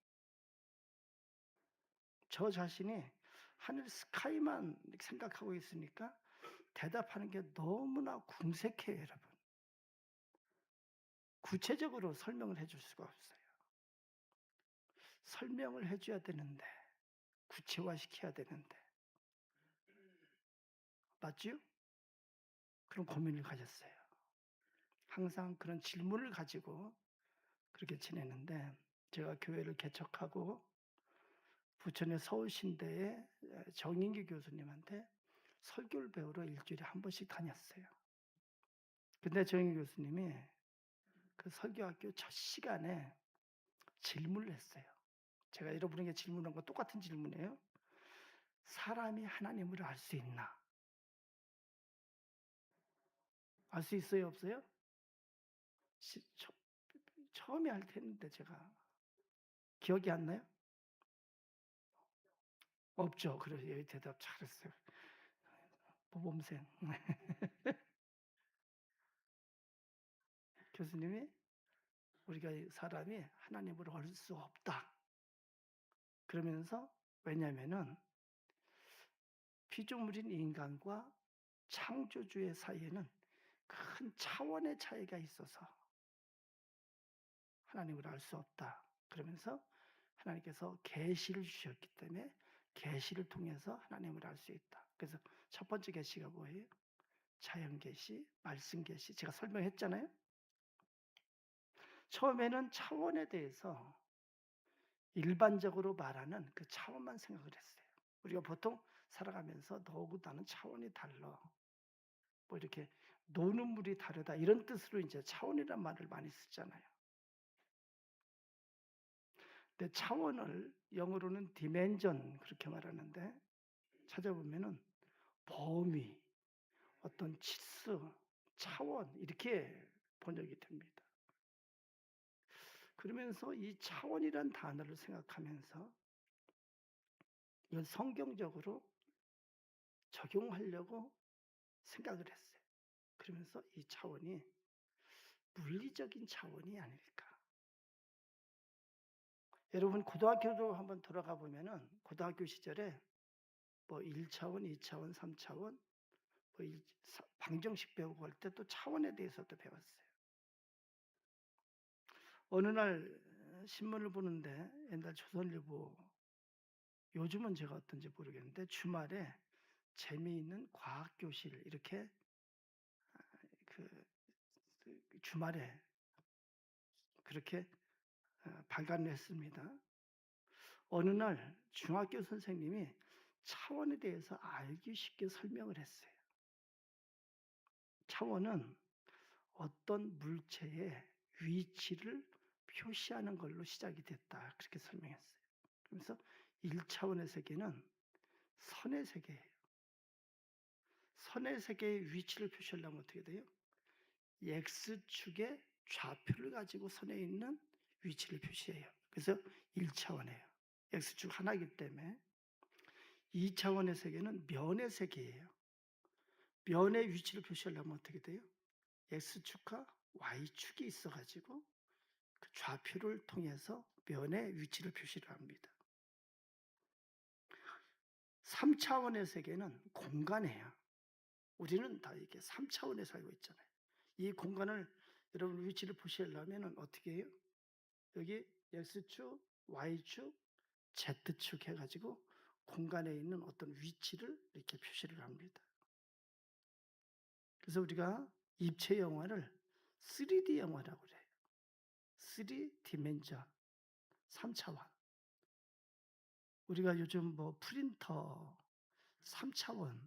저 자신이 하늘 스카이만 생각하고 있으니까 대답하는 게 너무나 궁색해요, 여러분. 구체적으로 설명을 해줄 수가 없어요. 설명을 해줘야 되는데 구체화시켜야 되는데 맞죠? 그런 고민을 가졌어요. 항상 그런 질문을 가지고 그렇게 지내는데 제가 교회를 개척하고 부천의 서울신대에 정인기 교수님한테 설교를 배우러 일주일에 한 번씩 다녔어요. 근데 정인기 교수님이 그 설교학교 첫 시간에 질문을 했어요. 제가 여러분에게 질문한 거 똑같은 질문이에요. 사람이 하나님을 알 수 있나? 알 수 있어요, 없어요? 처음에 할 텐데 제가 기억이 안 나요? 없죠. 그래서 대답 잘했어요. 모범생. 교수님이 우리가 사람이 하나님을 알 수 없다. 그러면서 왜냐면은 피조물인 인간과 창조주의 사이에는 큰 차원의 차이가 있어서 하나님을 알 수 없다. 그러면서 하나님께서 계시를 주셨기 때문에 계시를 통해서 하나님을 알 수 있다. 그래서 첫 번째 계시가 뭐예요? 자연 계시, 말씀 계시. 제가 설명했잖아요. 처음에는 차원에 대해서 일반적으로 말하는 그 차원만 생각을 했어요. 우리가 보통 살아가면서 너하고 나는 차원이 달라. 뭐 이렇게 노는 물이 다르다 이런 뜻으로 이제 차원이란 말을 많이 쓰잖아요. 근데 차원을 영어로는 dimension 그렇게 말하는데 찾아보면은 범위, 어떤 치수, 차원 이렇게 번역이 됩니다. 그러면서 이 차원이란 단어를 생각하면서 이걸 성경적으로 적용하려고 생각을 했어요. 그러면서 이 차원이 물리적인 차원이 아닐까. 여러분 고등학교도 한번 돌아가 보면은 고등학교 시절에 뭐 1차원, 2차원, 3차원 뭐 방정식 배우고 할 때 또 차원에 대해서도 배웠어요. 어느 날 신문을 보는데 옛날 조선일보 요즘은 제가 어떤지 모르겠는데 주말에 재미있는 과학교실 이렇게 그 주말에 그렇게 발간을 했습니다. 어느 날 중학교 선생님이 차원에 대해서 알기 쉽게 설명을 했어요. 차원은 어떤 물체의 위치를 표시하는 걸로 시작이 됐다. 그렇게 설명했어요. 그래서 1차원의 세계는 선의 세계예요. 선의 세계의 위치를 표시하려면 어떻게 돼요? X축의 좌표를 가지고 선에 있는 위치를 표시해요. 그래서 1차원이에요. X축 하나이기 때문에. 2차원의 세계는 면의 세계예요. 면의 위치를 표시하려면 어떻게 돼요? X축과 Y축이 있어가지고 그 좌표를 통해서 면의 위치를 표시를 합니다. 3차원의 세계는 공간이에요. 우리는 다 이게 3차원에 살고 있잖아요. 이 공간을 여러분 위치를 표시하려면 어떻게 해요? 여기 X축, Y축, Z축 해가지고 공간에 있는 어떤 위치를 이렇게 표시를 합니다. 그래서 우리가 입체 영화를 3D 영화라고 그래요. 3디멘전, 3차원. 우리가 요즘 뭐 프린터 3차원,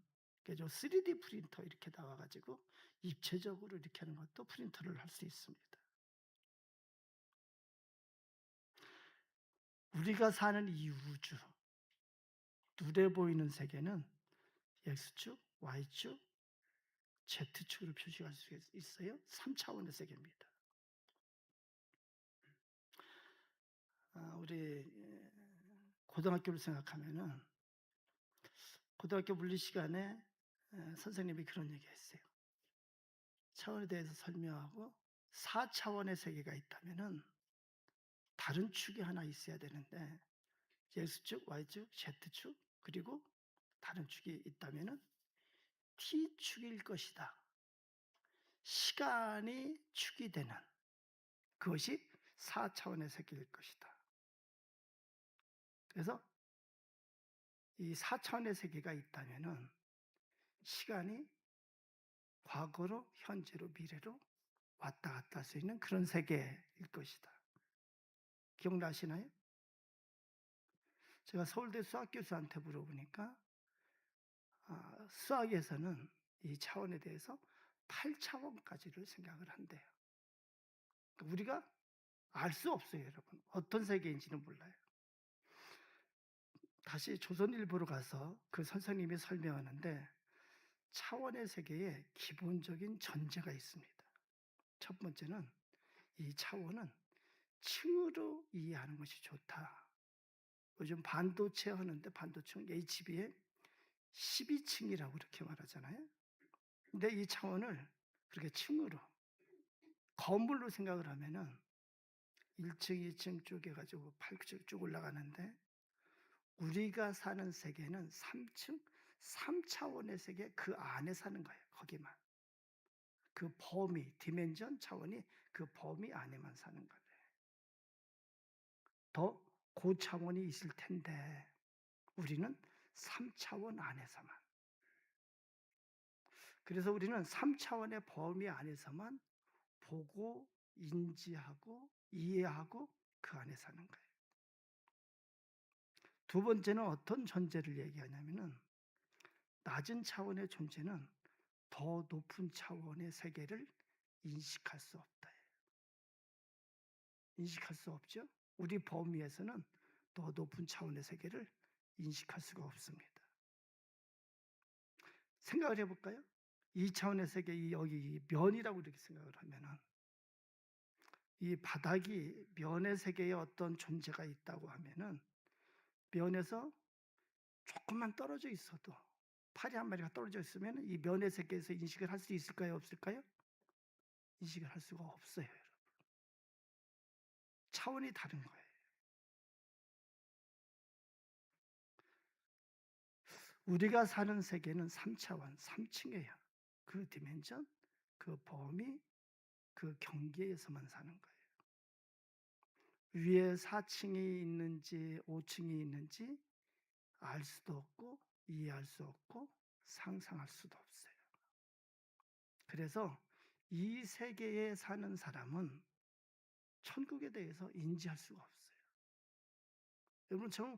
그죠? 3D 프린터 이렇게 나와가지고 입체적으로 이렇게 하는 것도 프린터를 할 수 있습니다. 우리가 사는 이 우주, 눈에 보이는 세계는 X축, Y축, Z축으로 표시할 수 있어요. 3차원의 세계입니다. 우리 고등학교를 생각하면은 고등학교 물리 시간에 선생님이 그런 얘기 했어요. 차원에 대해서 설명하고 4차원의 세계가 있다면은 다른 축이 하나 있어야 되는데 X축, Y축, Z축 그리고 다른 축이 있다면은 T축일 것이다. 시간이 축이 되는 그것이 4차원의 세계일 것이다. 그래서 이 4차원의 세계가 있다면은 시간이 과거로, 현재로, 미래로 왔다 갔다 할 수 있는 그런 세계일 것이다. 기억나시나요? 제가 서울대 수학교수한테 물어보니까 수학에서는 이 차원에 대해서 8차원까지를 생각을 한대요. 우리가 알 수 없어요, 여러분. 어떤 세계인지는 몰라요. 다시 조선일보로 가서 그 선생님이 설명하는데 차원의 세계에 기본적인 전제가 있습니다. 첫 번째는 이 차원은 층으로 이해하는 것이 좋다. 요즘 반도체 하는데 반도체 HB에 12층이라고 이렇게 말하잖아요. 근데 이 차원을 그렇게 층으로 건물로 생각을 하면은 1층, 2층 쭉 해가지고 8층 쭉 올라가는데 우리가 사는 세계는 3층, 3차원의 세계 그 안에 사는 거예요. 거기만. 그 범위, 디멘전 차원이 그 범위 안에만 사는 거예요. 더 고차원이 있을 텐데 우리는 3차원 안에서만. 그래서 우리는 3차원의 범위 안에서만 보고 인지하고 이해하고 그 안에 사는 거예요. 두 번째는 어떤 존재를 얘기하냐면은 낮은 차원의 존재는 더 더 높은 차원의 세계를 인식할 수 없다. 인식할 수 없죠. 우리 범위에서는 더 높은 차원의 세계를 인식할 수가 없습니다. 생각을 해볼까요? 이 차원의 세계, 여기 이 면이라고 이렇게 생각을 하면은 이 바닥이 면의 세계에 어떤 존재가 있다고 하면은 면에서 조금만 떨어져 있어도 파리 한 마리가 떨어져 있으면 이 면의 세계에서 인식을 할 수 있을까요? 없을까요? 인식을 할 수가 없어요, 여러분. 차원이 다른 거예요. 우리가 사는 세계는 3차원, 3층이에요. 그 디멘전, 그 범위, 그 경계에서만 사는 거예요. 위에 4층이 있는지 5층이 있는지 알 수도 없고 이해할 수 없고 상상할 수도 없어요. 그래서 이 세계에 사는 사람은 천국에 대해서 인지할 수가 없어요. 여러분, 저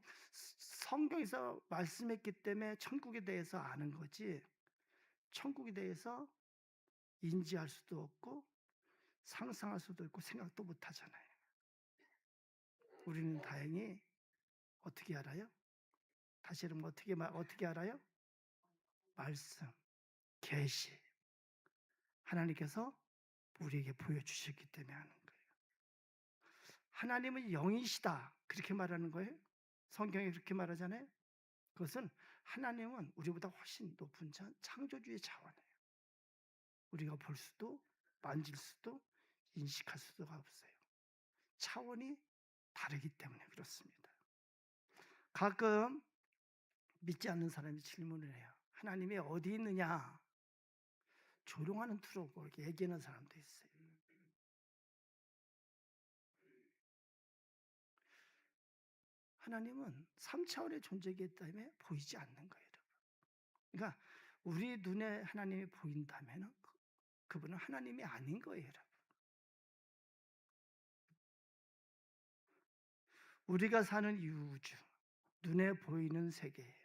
성경에서 말씀했기 때문에 천국에 대해서 아는 거지, 천국에 대해서 인지할 수도 없고 상상할 수도 없고 생각도 못 하잖아요. 우리는 다행히 어떻게 알아요? 다시 여러분, 어떻게 알아요? 말씀, 계시, 하나님께서 우리에게 보여주셨기 때문에 아는 거예요. 하나님은 영이시다, 그렇게 말하는 거예요. 성경이 그렇게 말하잖아요. 그것은 하나님은 우리보다 훨씬 높은 창조주의 차원이에요. 우리가 볼 수도 만질 수도 인식할 수가 없어요. 차원이 다르기 때문에 그렇습니다. 가끔 믿지 않는 사람이 질문을 해요. 하나님이 어디 있느냐? 조롱하는 투로 이렇게 얘기하는 사람도 있어요. 하나님은 3차원의 존재이기 때문에 보이지 않는 거예요, 여러분. 그러니까 우리 눈에 하나님이 보인다면 그분은 하나님이 아닌 거예요, 여러분. 우리가 사는 이 우주, 눈에 보이는 세계예요.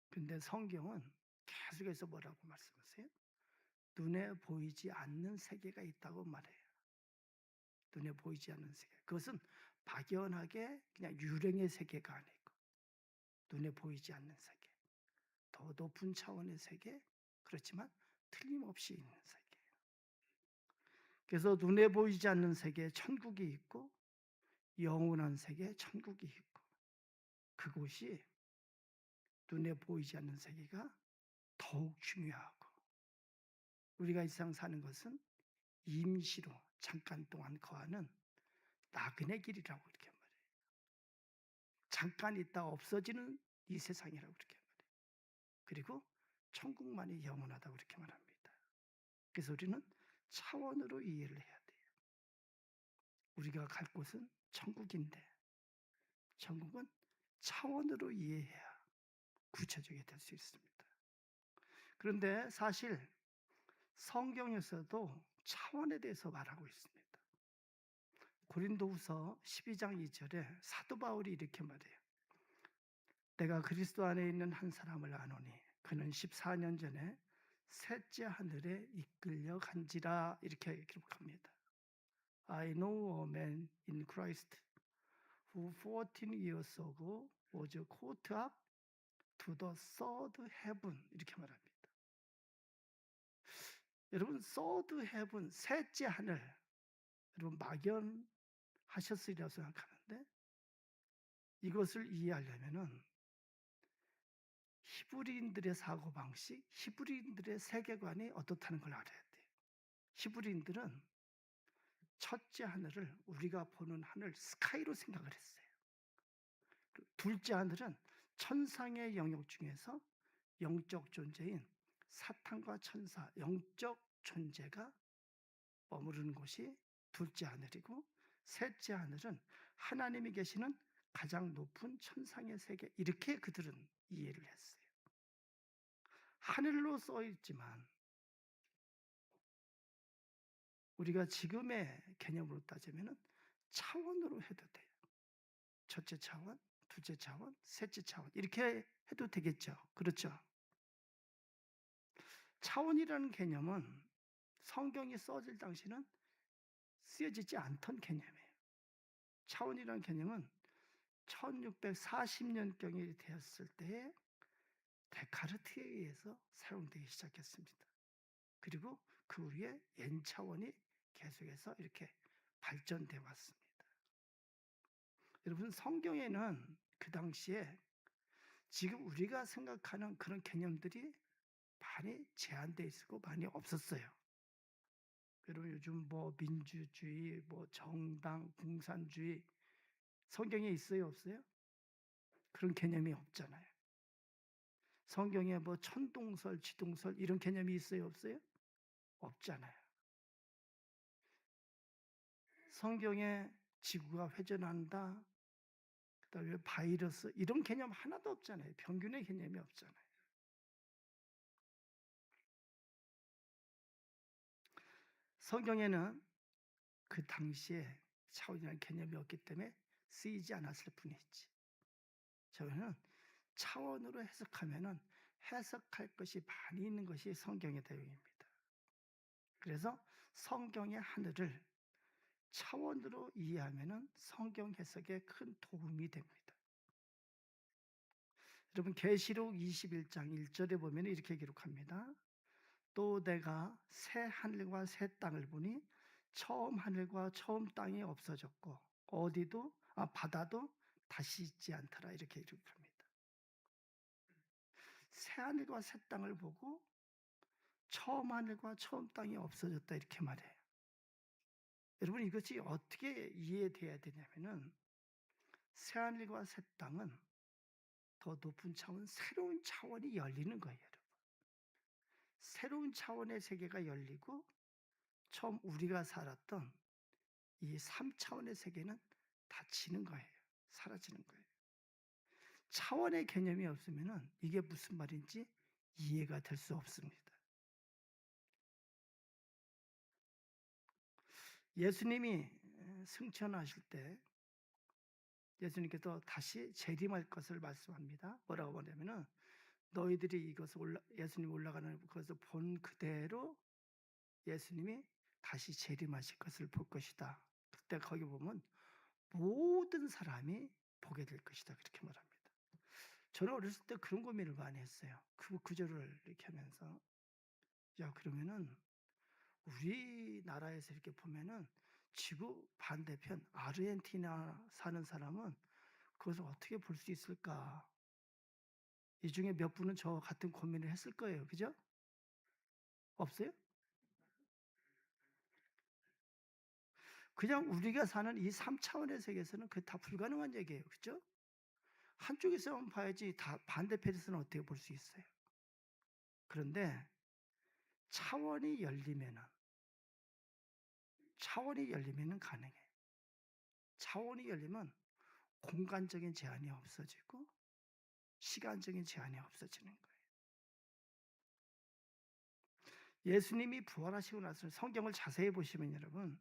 근데 성경은 계속해서 뭐라고 말씀하세요? 눈에 보이지 않는 세계가 있다고 말해요. 눈에 보이지 않는 세계. 그것은 막연하게 그냥 유령의 세계가 아니고 눈에 보이지 않는 세계. 더 높은 차원의 세계, 그렇지만 틀림없이 있는 세계예요. 그래서 눈에 보이지 않는 세계에 천국이 있고 영원한 세계에 천국이 있고, 그곳이 눈에 보이지 않는 세계가 더욱 중요하고, 우리가 이 세상 사는 것은 임시로 잠깐 동안 거하는 나그네 길이라고 이렇게 말해요. 잠깐 있다 없어지는 이 세상이라고 이렇게 말해요. 그리고 천국만이 영원하다고 이렇게 말합니다. 그래서 우리는 차원으로 이해를 해야 돼요. 우리가 갈 곳은 천국인데 천국은 차원으로 이해해야 구체적이 될 수 있습니다. 그런데 사실 성경에서도 차원에 대해서 말하고 있습니다. 고린도후서 12장 2절에 사도 바울이 이렇게 말해요. 내가 그리스도 안에 있는 한 사람을 아노니 그는 14년 전에 셋째 하늘에 이끌려 간지라, 이렇게 기록합니다. I know a man in Christ who 14 years ago was caught up to the third heaven, 이렇게 말합니다. 여러분, third heaven, 셋째 하늘, 여러분 막연하셨으리라고 생각하는데 이것을 이해하려면은 히브리인들의 사고방식, 히브리인들의 세계관이 어떻다는 걸 알아야 돼요. 히브리인들은 첫째 하늘을 우리가 보는 하늘 스카이로 생각을 했어요. 둘째 하늘은 천상의 영역 중에서 영적 존재인 사탄과 천사, 영적 존재가 머무르는 곳이 둘째 하늘이고, 셋째 하늘은 하나님이 계시는 가장 높은 천상의 세계, 이렇게 그들은 이해를 했어요. 하늘로 써 있지만 우리가 지금의 개념으로 따지면 차원으로 해도 돼요. 첫째 차원, 둘째 차원, 셋째 차원, 이렇게 해도 되겠죠. 그렇죠? 차원이라는 개념은 성경이 써질 당시는 쓰여지지 않던 개념이에요. 차원이라는 개념은 1640년경이 되었을 때에 데카르트에 의해서 사용되기 시작했습니다. 그리고 그 후에 N차원이 계속해서 이렇게 발전돼 왔습니다. 여러분, 성경에는 그 당시에 지금 우리가 생각하는 그런 개념들이 많이 제한되어 있고 많이 없었어요. 여러분, 요즘 뭐 민주주의, 뭐 정당, 공산주의 성경에 있어요, 없어요? 그런 개념이 없잖아요. 성경에 뭐 천동설, 지동설 이런 개념이 있어요, 없어요? 없잖아요. 성경에 지구가 회전한다, 그다음에 바이러스 이런 개념 하나도 없잖아요. 평균의 개념이 없잖아요. 성경에는 그 당시에 차원이라는 개념이 없기 때문에 쓰이지 않았을 뿐이지. 저는 차원으로 해석하면은 해석할 것이 많이 있는 것이 성경의 내용입니다. 그래서 성경의 하늘을 차원으로 이해하면은 성경 해석에 큰 도움이 됩니다. 여러분, 계시록 21장 1절에 보면 이렇게 기록합니다. 또 내가 새 하늘과 새 땅을 보니 처음 하늘과 처음 땅이 없어졌고 어디도 바다도 다시 있지 않더라, 이렇게 기록합니다. 새 하늘과 새 땅을 보고 처음 하늘과 처음 땅이 없어졌다, 이렇게 말해요. 여러분, 이것이 어떻게 이해돼야 되냐면은 새 하늘과 새 땅은 더 높은 차원, 새로운 차원이 열리는 거예요, 여러분. 새로운 차원의 세계가 열리고 처음 우리가 살았던 이 3차원의 세계는 닫히는 거예요. 사라지는 거예요. 차원의 개념이 없으면은 이게 무슨 말인지 이해가 될 수 없습니다. 예수님이 승천하실 때 예수님께서 다시 재림할 것을 말씀합니다. 뭐라고 하냐면은 너희들이 이것을 예수님 올라가는 것을 본 그대로 예수님이 다시 재림하실 것을 볼 것이다. 그때 거기 보면 모든 사람이 보게 될 것이다, 그렇게 말합니다. 저는 어렸을 때 그런 고민을 많이 했어요. 그 구절을 이렇게 하면서 야, 그러면은 우리나라에서 이렇게 보면은 지구 반대편 아르헨티나 사는 사람은 그것을 어떻게 볼 수 있을까? 이 중에 몇 분은 저 같은 고민을 했을 거예요. 그죠? 없어요? 그냥 우리가 사는 이 3차원의 세계에서는 그게 다 불가능한 얘기예요. 그죠? 한쪽에서만 봐야지 다 반대편에서는 어떻게 볼 수 있어요? 그런데 차원이 열리면은 가능해. 차원이 열리면 공간적인 제한이 없어지고 시간적인 제한이 없어지는 거예요. 예수님이 부활하시고 나서 성경을 자세히 보시면 여러분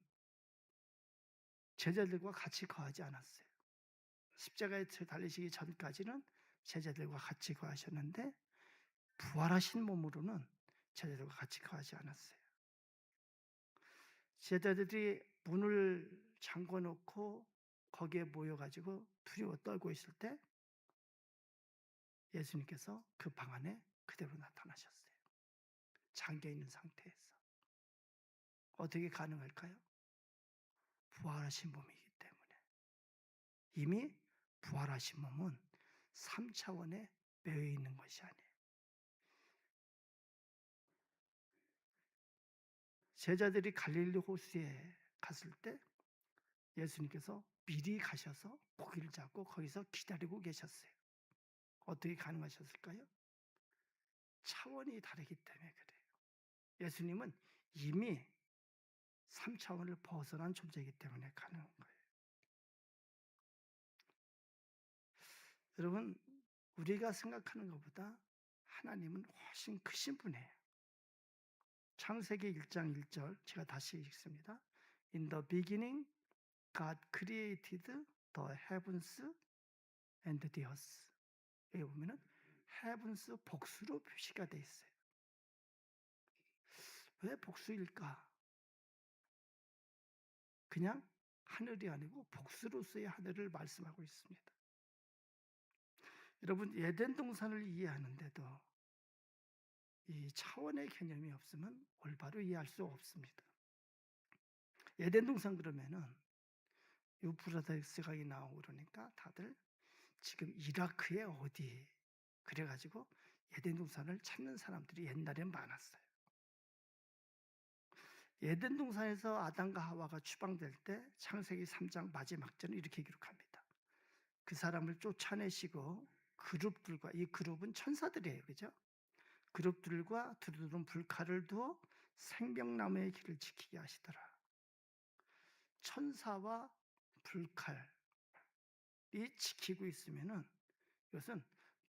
제자들과 같이 거하지 않았어요. 십자가에 달리시기 전까지는 제자들과 같이 거하셨는데 부활하신 몸으로는 제자들과 같이 거하지 않았어요. 제자들이 문을 잠궈 놓고 거기에 모여가지고 두려워 떨고 있을 때 예수님께서 그 방 안에 그대로 나타나셨어요. 잠겨있는 상태에서. 어떻게 가능할까요? 부활하신 몸이기 때문에. 이미 부활하신 몸은 3차원에 매여 있는 것이 아니에요. 제자들이 갈릴리 호수에 갔을 때 예수님께서 미리 가셔서 고기를 잡고 거기서 기다리고 계셨어요. 어떻게 가능하셨을까요? 차원이 다르기 때문에 그래요. 예수님은 이미 3차원을 벗어난 존재이기 때문에 가능한 거예요. 여러분, 우리가 생각하는 것보다 하나님은 훨씬 크신 분이에요. 창세기 1장 1절 제가 다시 읽습니다. In the beginning, God created the heavens and the earth. 여기 보면은 heavens 복수로 표시가 되어 있어요. 왜 복수일까? 그냥 하늘이 아니고 복수로서의 하늘을 말씀하고 있습니다. 여러분, 에덴 동산을 이해하는데도 이 차원의 개념이 없으면 올바로 이해할 수 없습니다. 에덴 동산 그러면은 유프라테스 강이 나오고 그러니까 다들 지금 이라크의 어디 그래가지고 에덴 동산을 찾는 사람들이 옛날엔 많았어요. 에덴 동산에서 아담과 하와가 추방될 때 창세기 3장 마지막 절은 이렇게 기록합니다. 그 사람을 쫓아내시고 그룹들과, 이 그룹은 천사들이에요, 그죠? 그룹들과 두루두른 불칼을 두어 생명나무의 길을 지키게 하시더라. 천사와 불칼이 지키고 있으면은 이것은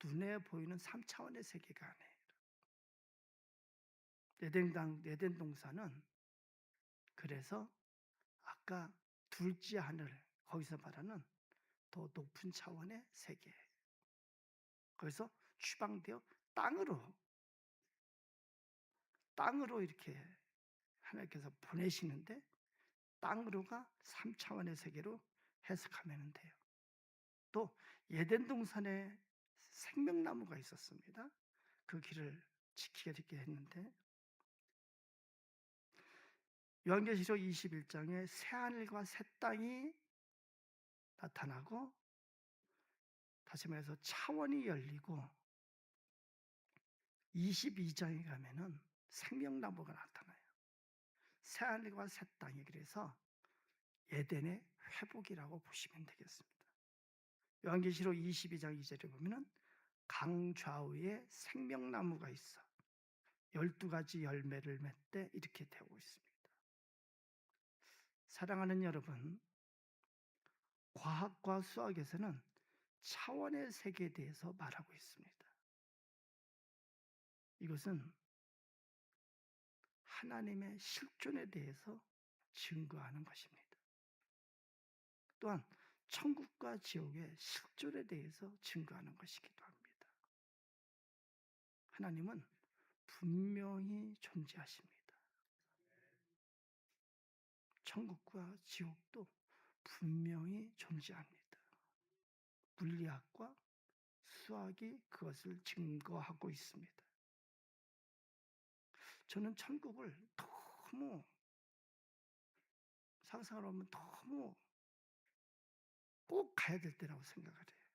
눈에 보이는 3차원의 세계가 아니에요. 에덴 동산은 그래서 아까 둘째 하늘, 거기서 말하는 더 높은 차원의 세계예요. 거기서 추방되어 땅으로 이렇게 하나님께서 보내시는데, 땅으로가 3차원의 세계로 해석하면 돼요. 또 에덴 동산에 생명나무가 있었습니다. 그 길을 지키게 했는데, 요한계시록 21장에 새하늘과 새 땅이 나타나고, 다시 말해서 차원이 열리고 22장에 가면은 생명나무가 나타나요. 새하늘과 새 땅이, 그래서 에덴의 회복이라고 보시면 되겠습니다. 요한계시록 22장 2절에 보면은 강 좌우에 생명나무가 있어 12가지 열매를 맺되, 이렇게 되고 있습니다. 사랑하는 여러분, 과학과 수학에서는 차원의 세계에 대해서 말하고 있습니다. 이것은 하나님의 실존에 대해서 증거하는 것입니다. 또한 천국과 지옥의 실존에 대해서 증거하는 것이기도 합니다. 하나님은 분명히 존재하십니다. 천국과 지옥도 분명히 존재합니다. 물리학과 수학이 그것을 증거하고 있습니다. 저는 천국을 너무 상상을 하면 너무 꼭 가야 될 때라고 생각을 해요.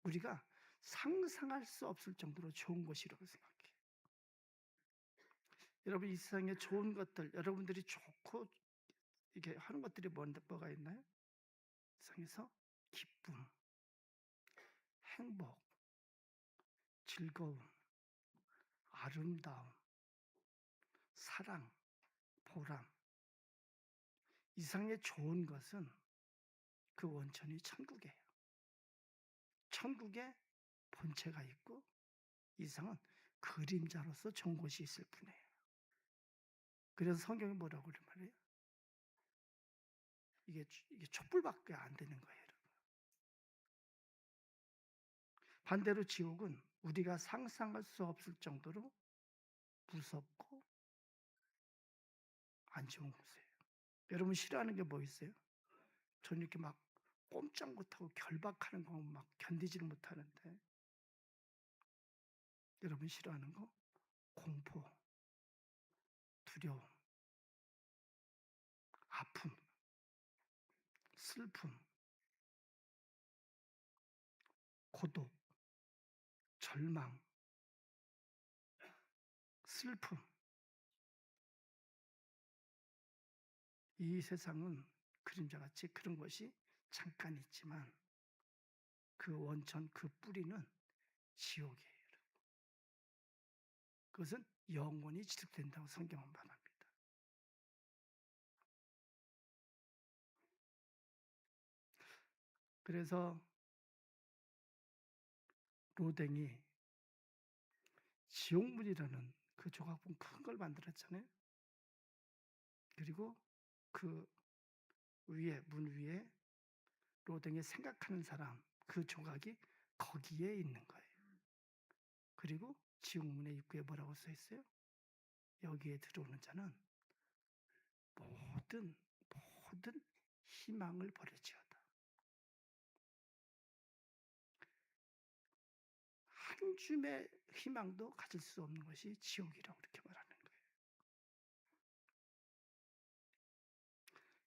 우리가 상상할 수 없을 정도로 좋은 곳이라고 생각해요. 여러분, 이 세상에 좋은 것들, 여러분들이 좋고 이게 하는 것들이 뭐가 있나요? 세상에서 기쁨, 행복, 즐거움, 아름다움, 사랑, 보람, 이상의 좋은 것은 그 원천이 천국이에요. 천국에 본체가 있고, 이상은 그림자로서 좋은 곳이 있을 뿐이에요. 그래서 성경이 뭐라고 그래 말이에요? 이게 촛불밖에 안 되는 거예요, 여러분. 반대로 지옥은 우리가 상상할 수 없을 정도로 무섭고 안 좋은 곳이에요. 여러분, 싫어하는 게 뭐 있어요? 저는 이렇게 막 꼼짝 못하고 결박하는 거 막 견디지를 못하는데, 여러분 싫어하는 거? 공포, 두려움, 아픔, 슬픔, 고독, 절망, 슬픔. 이 세상은 그림자같이 그런 것이 잠깐 있지만 그 원천, 그 뿌리는 지옥이에요. 그것은 영원히 지속된다고 성경은 말합니다. 그래서 로댕이 지옥문이라는 그 조각본 큰 걸 만들었잖아요. 그리고 그 위에, 문 위에 로댕이 생각하는 사람, 그 조각이 거기에 있는 거예요. 그리고 지옥문의 입구에 뭐라고 써 있어요? 여기에 들어오는 자는 모든 희망을 버리지어다. 한 줌의 희망도 가질 수 없는 것이 지옥이라고 그렇게 말하는 거예요.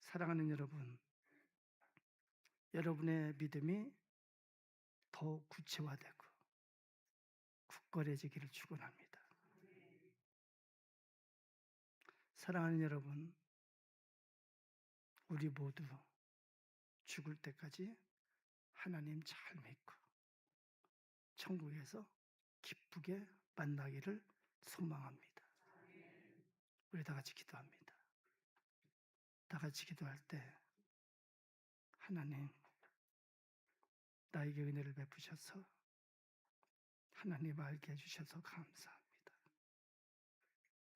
사랑하는 여러분, 여러분의 믿음이 더욱 구체화되고 굳건해지기를 축원합니다. 사랑하는 여러분, 우리 모두 죽을 때까지 하나님 잘 믿고 천국에서 기쁘게 만나기를 소망합니다. 우리 다 같이 기도합니다. 다 같이 기도할 때 하나님, 나에게 은혜를 베푸셔서 하나님 알게 해주셔서 감사합니다.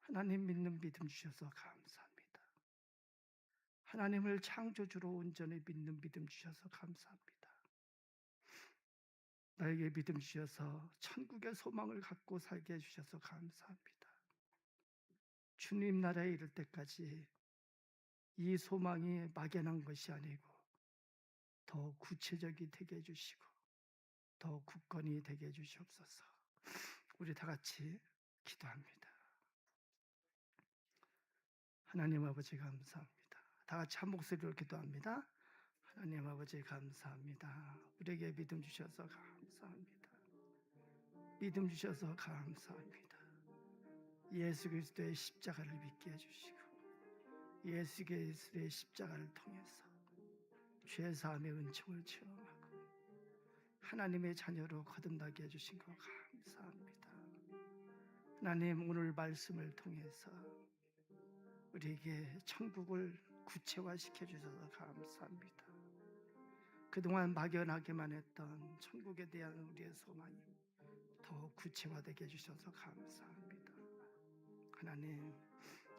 하나님 믿는 믿음 주셔서 감사합니다. 하나님을 창조주로 온전히 믿는 믿음 주셔서 감사합니다. 나에게 믿음 주셔서 천국의 소망을 갖고 살게 해주셔서 감사합니다. 주님 나라에 이를 때까지 이 소망이 막연한 것이 아니고 더 구체적이 되게 해주시고 더 굳건히 되게 해주시옵소서. 우리 다 같이 기도합니다. 하나님 아버지 감사합니다. 다 같이 한 목소리로 기도합니다. 하나님 아버지 감사합니다. 우리에게 믿음 주셔서 감사합니다. 믿음 주셔서 감사합니다. 예수 그리스도의 십자가를 믿게 해주시고 예수 그리스도의 십자가를 통해서 죄사함의 은총을 체험하고 하나님의 자녀로 거듭나게 해주신 것 감사합니다. 하나님, 오늘 말씀을 통해서 우리에게 천국을 구체화시켜 주셔서 감사합니다. 그동안 막연하게만 했던 천국에 대한 우리의 소망이 더 구체화되게 해주셔서 감사합니다.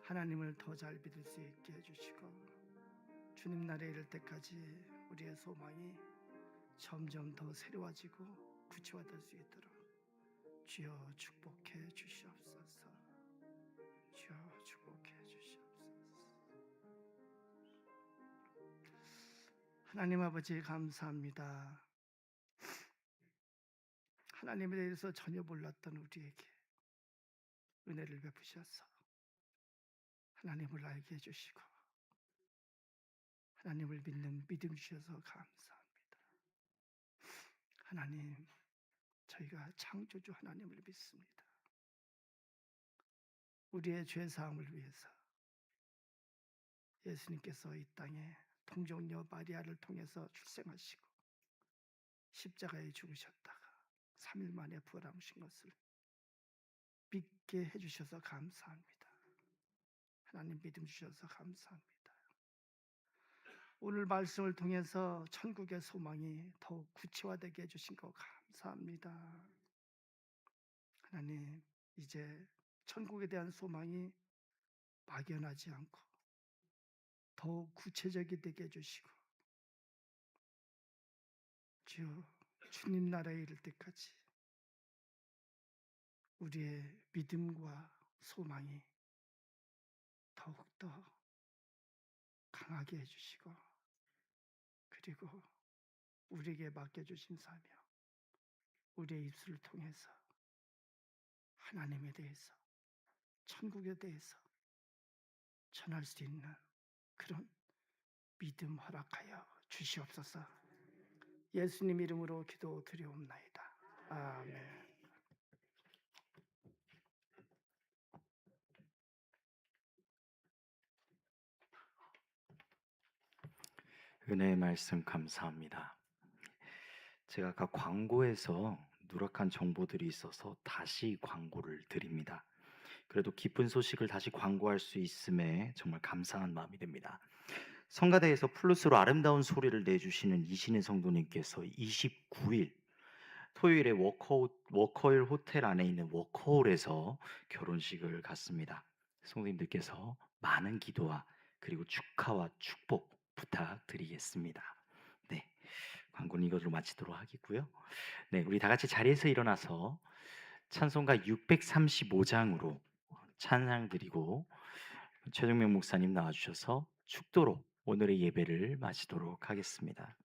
하나님을 더 잘 믿을 수 있게 해주시고 주님 나라에 이를 때까지 우리의 소망이 점점 더 새로워지고 구체화될 수 있도록 주여 축복해 주시옵소서. 주여 축복해 주시옵소서. 하나님 아버지 감사합니다. 하나님에 대해서 전혀 몰랐던 우리에게 은혜를 베푸셔서 하나님을 알게 해주시고 하나님을 믿는 믿음 주셔서 감사합니다. 하나님, 저희가 창조주 하나님을 믿습니다. 우리의 죄사함을 위해서 예수님께서 이 땅에 동정녀 마리아를 통해서 출생하시고 십자가에 죽으셨다가 3일 만에 부활하신 것을 믿게 해주셔서 감사합니다. 하나님 믿음 주셔서 감사합니다. 오늘 말씀을 통해서 천국의 소망이 더욱 구체화되게 해주신 것 감사합니다. 하나님, 이제 천국에 대한 소망이 막연하지 않고 더욱 구체적이 되게 해주시고 주님 나라에 이를 때까지 우리의 믿음과 소망이 더욱더 강하게 해주시고 그리고 우리에게 맡겨주신 사명, 우리의 입술을 통해서 하나님에 대해서 천국에 대해서 전할 수 있는 그런 믿음 허락하여 주시옵소서. 예수님 이름으로 기도드리옵나이다. 아멘. 은혜의 말씀 감사합니다. 제가 아까 광고에서 누락한 정보들이 있어서 다시 광고를 드립니다. 그래도 기쁜 소식을 다시 광고할 수 있음에 정말 감사한 마음이 듭니다. 성가대에서 플러스로 아름다운 소리를 내주시는 이신혜 성도님께서 29일 토요일에 워커힐 호텔 안에 있는 워커홀에서 결혼식을 갖습니다. 성도님들께서 많은 기도와 그리고 축하와 축복 부탁드리겠습니다. 네, 광고는 이것으로 마치도록 하겠고요. 네, 우리 다 같이 자리에서 일어나서 찬송가 635장으로 찬양 드리고 최종명 목사님 나와주셔서 축도로 오늘의 예배를 마치도록 하겠습니다.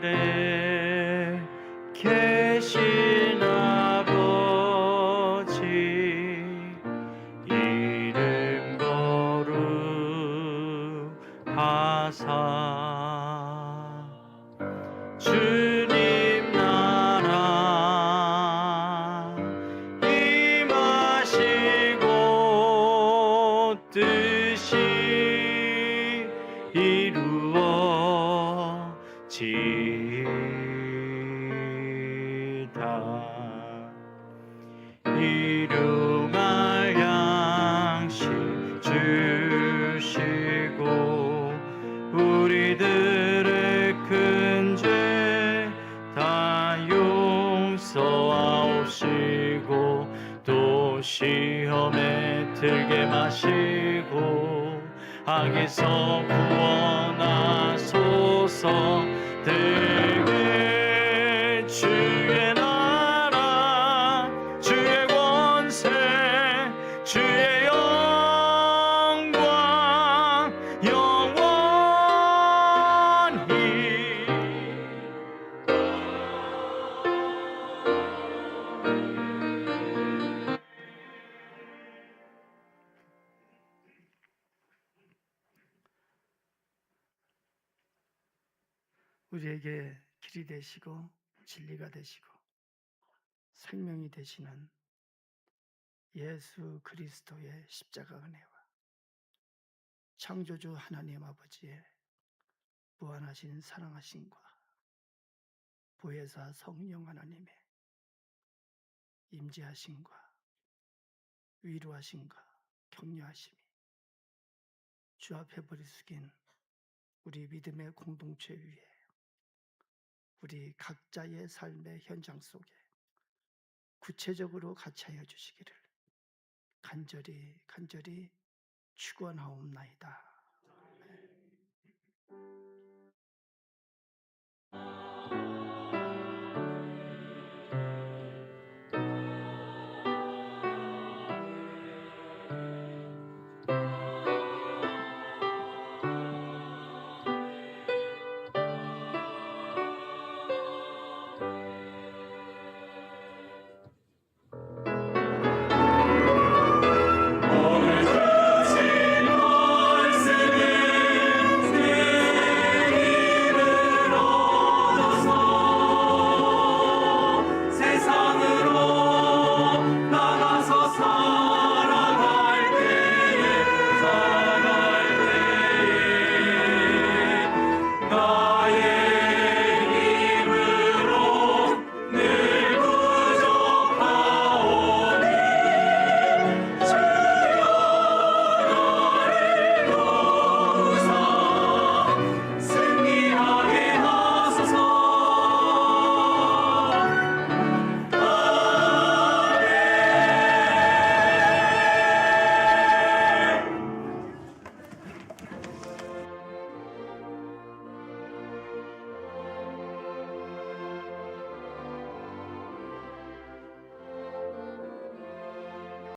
하늘에 계신 아버지 이름 거룩하사 주님 나라 임하시고 뜻이 이루어지이다. 일용할 양식 주시고 우리들의 큰 죄 다 용서하옵시고 또 시험에 들게 마시고 악에서 구원하소서. 들게 주의 나라 주의 권세 주의 영광 영원히 우리에게 길이 되시고 진리가 되시고 생명이 되시는 예수 그리스도의 십자가 은혜와 창조주 하나님 아버지의 무한하신 사랑하심과 보혜사 성령 하나님의 임재하심과 위로하심과 격려하심이 주 앞에 머리 숙인 우리 믿음의 공동체 위에 우리 각자의 삶의 현장 속에 구체적으로 같이 하여 주시기를 간절히 축원하옵나이다.